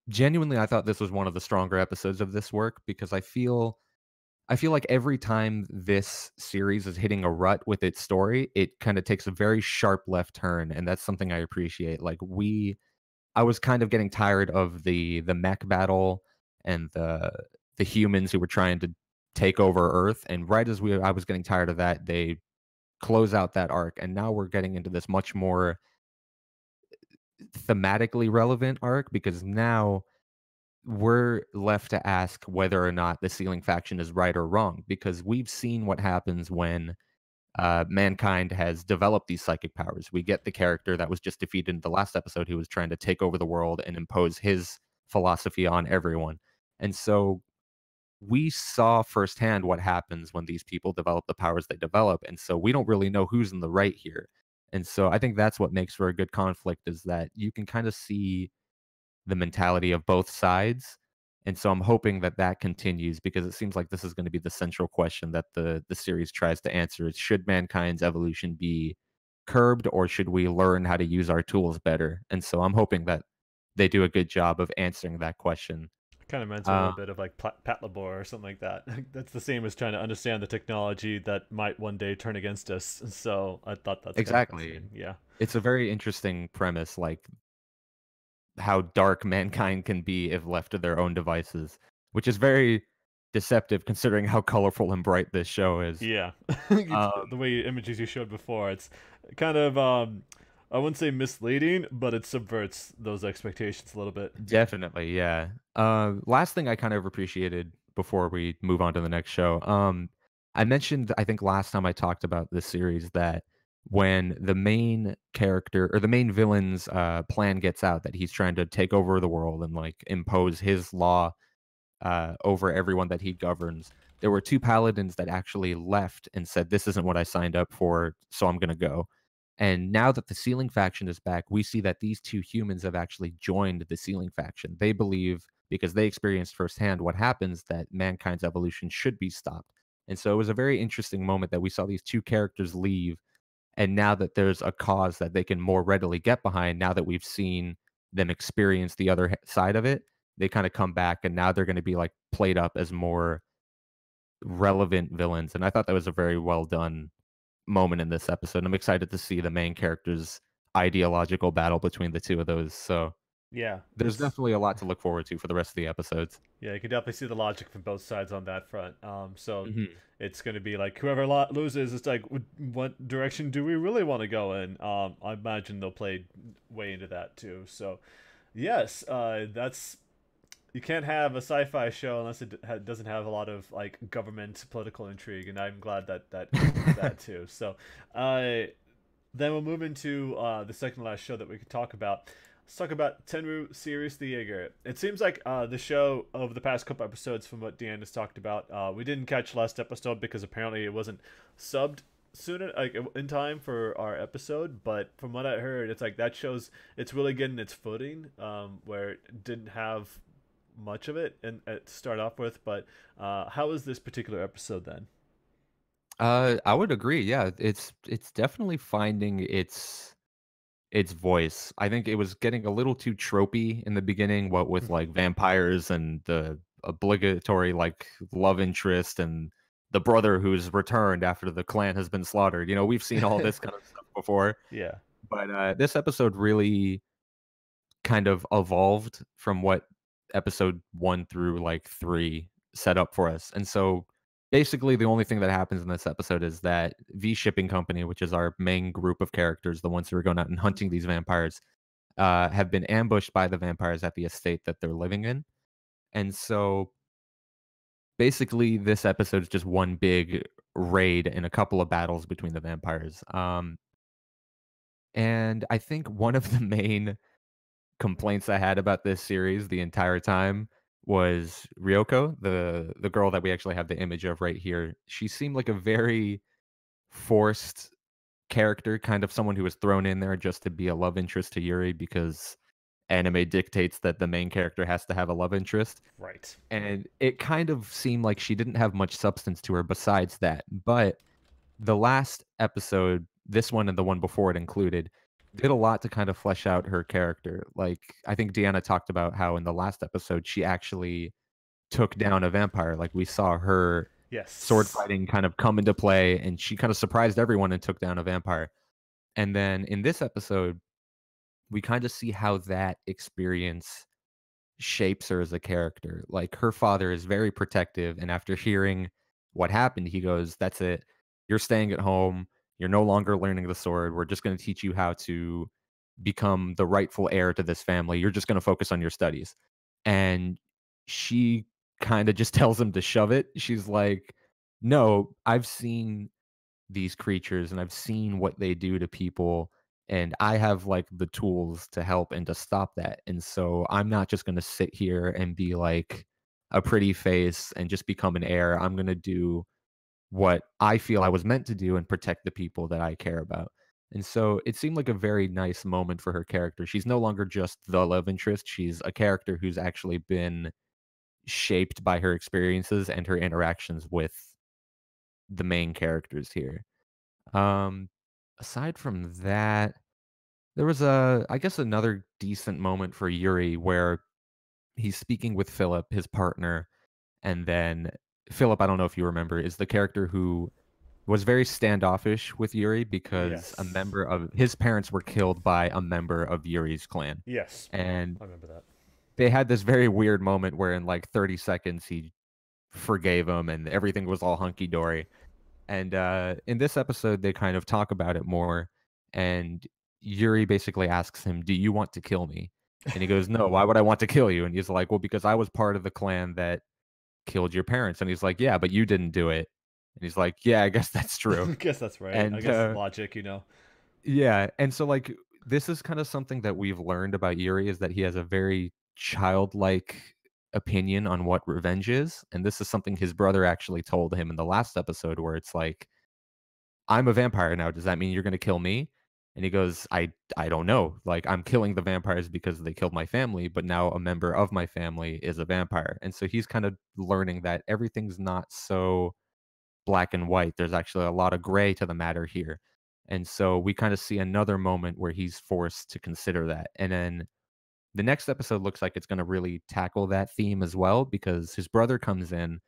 genuinely, I thought this was one of the stronger episodes of this work because I feel like every time this series is hitting a rut with its story, it kind of takes a very sharp left turn, and that's something I appreciate. I was kind of getting tired of the mech battle and the humans who were trying to take over Earth, and right as I was getting tired of that, they close out that arc, and now we're getting into this much more thematically relevant arc because now we're left to ask whether or not the Sealing faction is right or wrong because we've seen what happens when mankind has developed these psychic powers. We get the character that was just defeated in the last episode who was trying to take over the world and impose his philosophy on everyone. And so we saw firsthand what happens when these people develop the powers they develop. And so we don't really know who's in the right here. And so I think that's what makes for a good conflict is that you can kind of see the mentality of both sides. And so I'm hoping that that continues because it seems like this is going to be the central question that the series tries to answer is should mankind's evolution be curbed or should we learn how to use our tools better? And so I'm hoping that they do a good job of answering that question. Kind of reminds me a Uh, little bit of like Patlabor or something like that. That's the same as trying to understand the technology that might one day turn against us. So I thought that's kind of exactly. fascinating. Yeah. It's a very interesting premise, like how dark mankind can be if left to their own devices, which is very deceptive considering how colorful and bright this show is. Yeah. Um, The way images you showed before, it's kind of I wouldn't say misleading, but it subverts those expectations a little bit. Definitely, yeah. Last thing I kind of appreciated before we move on to the next show, I mentioned, I think last time I talked about this series that when the main character or the main villain's plan gets out that he's trying to take over the world and like impose his law over everyone that he governs. There were two paladins that actually left and said, "This isn't what I signed up for, so I'm going to go." And now that the Sealing faction is back, we see that these two humans have actually joined the Sealing faction. They believe, because they experienced firsthand what happens, that mankind's evolution should be stopped. And so it was a very interesting moment that we saw these two characters leave. And now that there's a cause that they can more readily get behind, now that we've seen them experience the other side of it, they kind of come back and now they're going to be like played up as more relevant villains. And I thought that was a very well done moment in this episode. I'm excited to see the main characters' ideological battle between the two of those. So Yeah, there's it's definitely a lot to look forward to for the rest of the episodes. yeah, you can definitely see the logic from both sides on that front. So Mhm. it's going to be like whoever loses, it's like what direction do we really want to go in? I imagine they'll play way into that too. So yes, that's you can't have a sci-fi show unless it doesn't have a lot of like government political intrigue, and I'm glad that that includes that too. So, then we'll move into the second last show that we could talk about. Let's talk about Tenru Series the Jaeger. It seems like the show over the past couple episodes, from what Deanna's talked about, we didn't catch last episode because apparently it wasn't subbed soon, like in time for our episode. But from what I heard, it's like that shows it's really getting its footing, where it didn't have much of it and to start off with. But how was this particular episode then? I would agree. Yeah, it's definitely finding its voice. I think it was getting a little too tropey in the beginning, what with like vampires and the obligatory like love interest and the brother who's returned after the clan has been slaughtered. You know, we've seen all this kind of stuff before, Yeah. but this episode really kind of evolved from what episode 1 through like 3 set up for us. And so basically the only thing that happens in this episode is that V Shipping Company, which is our main group of characters, the ones who are going out and hunting these vampires, have been ambushed by the vampires at the estate that they're living in. And so basically this episode is just one big raid and a couple of battles between the vampires. And I think one of the main complaints I had about this series the entire time was Ryoko, the girl that we actually have the image of right here. She seemed like a very forced character, kind of someone who was thrown in there just to be a love interest to Yuri because anime dictates that the main character has to have a love interest. Right. And it kind of seemed like she didn't have much substance to her besides that. But the last episode, this one and the one before it included, did a lot to kind of flesh out her character. Like, I think Deanna talked about how in the last episode, she actually took down a vampire. Like, we saw her sword Yes. fighting kind of come into play, and she kind of surprised everyone and took down a vampire. And then in this episode, we kind of see how that experience shapes her as a character. Like, her father is very protective, and after hearing what happened, he goes, "That's it. You're staying at home. You're no longer learning the sword. We're just gonna teach you how to become the rightful heir to this family. You're just gonna focus on your studies." And she kinda just tells him to shove it. She's like, "No, I've seen these creatures and I've seen what they do to people and I have like the tools to help and to stop that. And so I'm not just going to sit here and be like a pretty face and just become an heir. I'm going to do what I feel I was meant to do and protect the people that I care about." And so it seemed like a very nice moment for her character. She's no longer just the love interest. She's a character who's actually been shaped by her experiences and her interactions with the main characters here. Um, Aside from that, there was I guess another decent moment for Yuri where he's speaking with Philip, his partner, and then Philip, I don't know if you remember, is the character who was very standoffish with Yuri because a Yes. member of his parents were killed by a member of Yuri's clan. Yes. And I remember that. they had this very weird moment where in like 30 seconds he forgave him and everything was all hunky dory. And in this episode, they kind of talk about it more. And Yuri basically asks him, "Do you want to kill me?" And he goes, "No, why would I want to kill you?" And he's like, "Well, because I was part of the clan that killed your parents." And he's like, "Yeah, but you didn't do it." And he's like, "Yeah, I guess that's true." I guess that's right. I And guess logic, you know. yeah, and so, like, this is kinda something that we've learned about Yuri is that he has a very childlike opinion on what revenge is, and this is something his brother actually told him in the last episode where it's like, "I'm a vampire now, does that mean you're gonna kill me?" And he goes, I don't know, like, I'm killing the vampires because they killed my family, but now a member of my family is a vampire." And so he's kind of learning that everything's not so black and white. There's actually a lot of gray to the matter here. And so we kind of see another moment where he's forced to consider that. And then the next episode looks like it's going to really tackle that theme as well because his brother comes in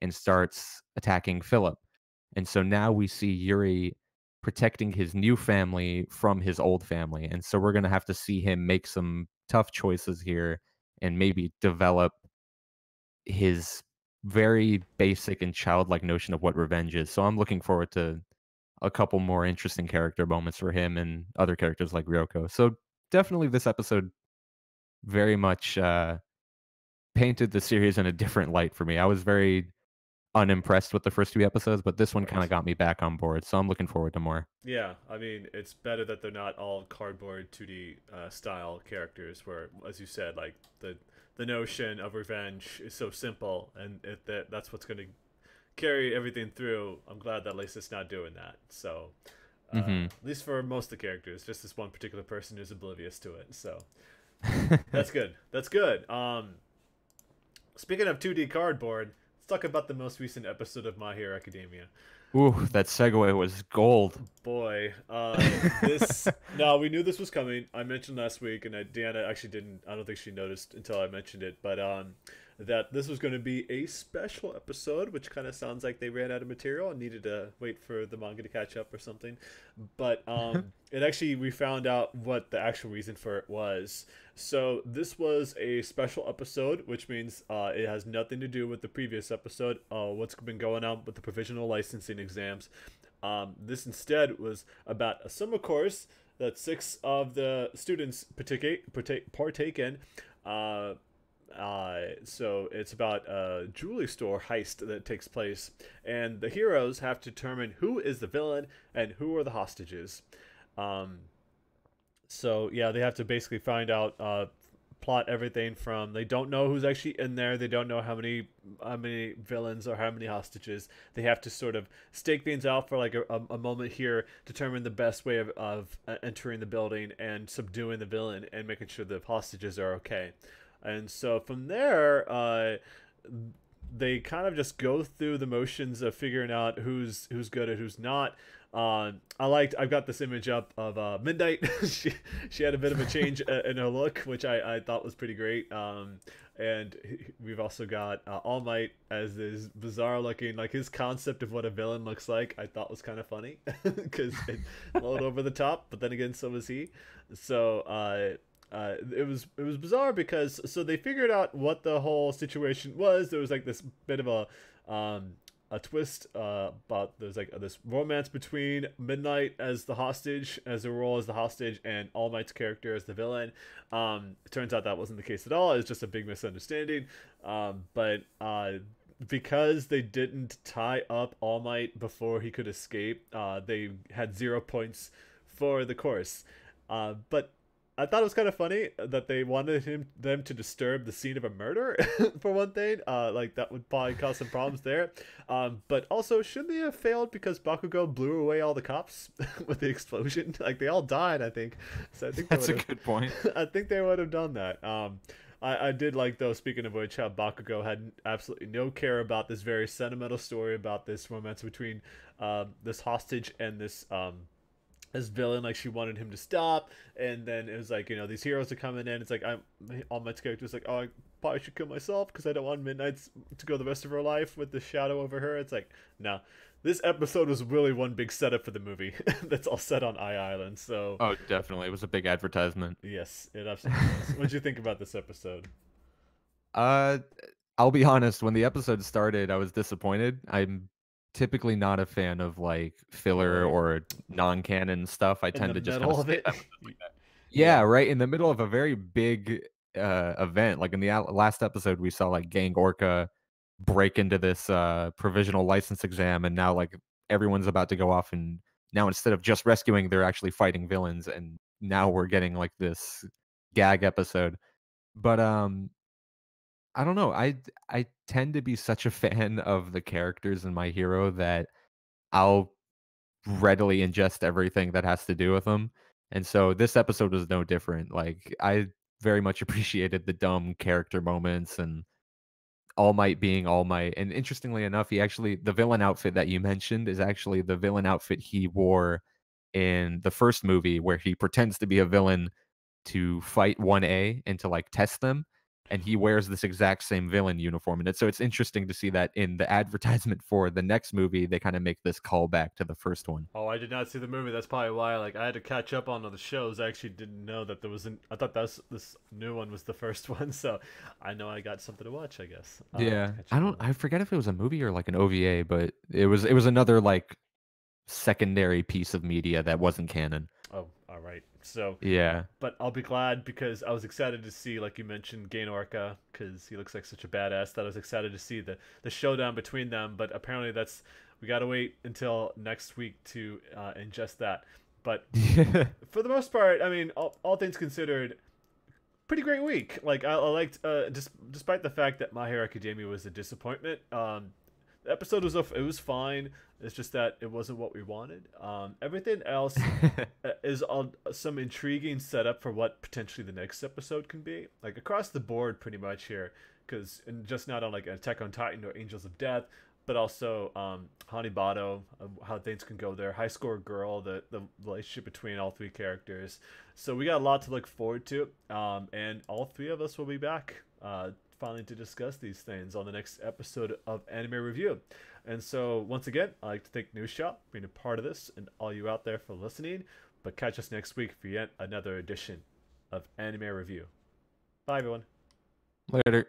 and starts attacking Philip. And so now we see Yuri protecting his new family from his old family. And so we're going to have to see him make some tough choices here and maybe develop his very basic and childlike notion of what revenge is. So I'm looking forward to a couple more interesting character moments for him and other characters like Ryoko. So definitely this episode very much painted the series in a different light for me. I was very unimpressed with the first 2 episodes, but this one kind of Right. got me back on board. So I'm looking forward to more. Yeah, I mean, it's better that they're not all cardboard 2D style characters. Where, as you said, like the notion of revenge is so simple, and that's what's going to carry everything through. I'm glad that at least it's not doing that. So, Hmm. at least for most of the characters, just this one particular person is oblivious to it. So that's good. That's good. Speaking of 2D cardboard, let's talk about the most recent episode of My Hero Academia. Ooh, that segue was gold. Boy, this no, we knew this was coming. I mentioned last week, and Deanna actually didn't. I don't think she noticed until I mentioned it. But that this was going to be a special episode, which kind of sounds like they ran out of material and needed to wait for the manga to catch up or something. But it actually we found out what the actual reason for it was. So this was a special episode, which means it has nothing to do with the previous episode. What's been going on with the provisional licensing exams. This instead was about a summer course that 6 of the students partake in. Uh, so it's about a jewelry store heist that takes place, and the heroes have to determine who is the villain and who are the hostages. Um, so yeah, they have to basically find out, plot everything from they don't know who's actually in there, they don't know how many villains or how many hostages. They have to sort of stake things out for like a moment here, determine the best way of entering the building and subduing the villain and making sure the hostages are okay. And so from there, they kind of just go through the motions of figuring out who's good and who's not. I've got this image up of Midnight. she had a bit of a change in her look, which I thought was pretty great. And we've also got All Might as this bizarre looking, like his concept of what a villain looks like. I thought was kind of funny because it flowed over the top, but then again, so was he. So it was bizarre because so they figured out what the whole situation was. There was like this bit of a twist about there's like this romance between Midnight as the hostage, as a role as the hostage, and All Might's character as the villain. It turns out that wasn't the case at all. It's just a big misunderstanding. But because they didn't tie up All Might before he could escape, they had 0 points for the course. But I thought it was kind of funny that they wanted them to disturb the scene of a murder, for one thing. Like that would probably cause some problems there. But also, shouldn't they have failed because Bakugo blew away all the cops with the explosion? Like they all died, I think. So I think they That's would a have. good point. I think they would have done that. I did like though. Speaking of which, how Bakugo had absolutely no care about this very sentimental story about this romance between this hostage and this as villain, like she wanted him to stop, and then it was like, you know, these heroes are coming in. It's like I'm All Might's character's like, oh, I probably should kill myself because I don't want Midnight's to go the rest of her life with the shadow over her. It's like, no, this episode was really one big setup for the movie that's all set on Island. So Oh, definitely. It was a big advertisement. yes, it absolutely was. What'd you think about this episode? Uh, I'll be honest, when the episode started, I was disappointed. I'm typically not a fan of like filler Filler or non-canon stuff. I in tend the to just kind of middle of skip it. episodes like that. Yeah, Yeah. right in the middle of a very big event. Like in the last episode, we saw like Gang Orca break into this provisional license exam, and now like everyone's about to go off, and now instead of just rescuing, they're actually fighting villains, and now we're getting like this gag episode. But I don't know. I tend to be such a fan of the characters in My Hero that I'll readily ingest everything that has to do with them. And so this episode was no different. Like I very much appreciated the dumb character moments and All Might being All Might. And interestingly enough, he actually the villain outfit that you mentioned is actually the villain outfit he wore in the first movie where he pretends to be a villain to fight 1A and to, like, test them, and he wears this exact same villain uniform, and it's interesting to see that in the advertisement for the next movie, they kinda make this callback to the first one. Oh, I did not see the movie. That's probably why. Like, I had to catch up on all the shows. I actually didn't know that there was an. I thought that's this new one was the first one. So, I know I got something to watch. I guess. To Yeah. catch up on. I forget if it was a movie or, like, an OVA, but it was another, like, secondary piece of media that wasn't canon. Oh, all right. So, Yeah. but I'll be glad because I was excited to see, like you mentioned, Gain Orca because he looks like such a badass. That I was excited to see the showdown between them. But apparently, that's we got to wait until next week to ingest that. But for the most part, I mean, all things considered, pretty great week. Like I liked, despite the fact that My Hero Academia was a disappointment. The episode was it was fine. It's just that it wasn't what we wanted. Everything else is on some intriguing setup for what potentially the next episode can be. Like across the board, pretty much here, because just not on like Attack on Titan or Angels of Death, but also Hanibado, how things can go there. High Score Girl, the relationship between all three characters. So we got a lot to look forward to, and all three of us will be back. Finally, to discuss these things on the next episode of Anime Review. And so, once again, I'd like to thank News Shop for being a part of this and all you out there for listening. But catch us next week for yet another edition of Anime Review. Bye, everyone. Later.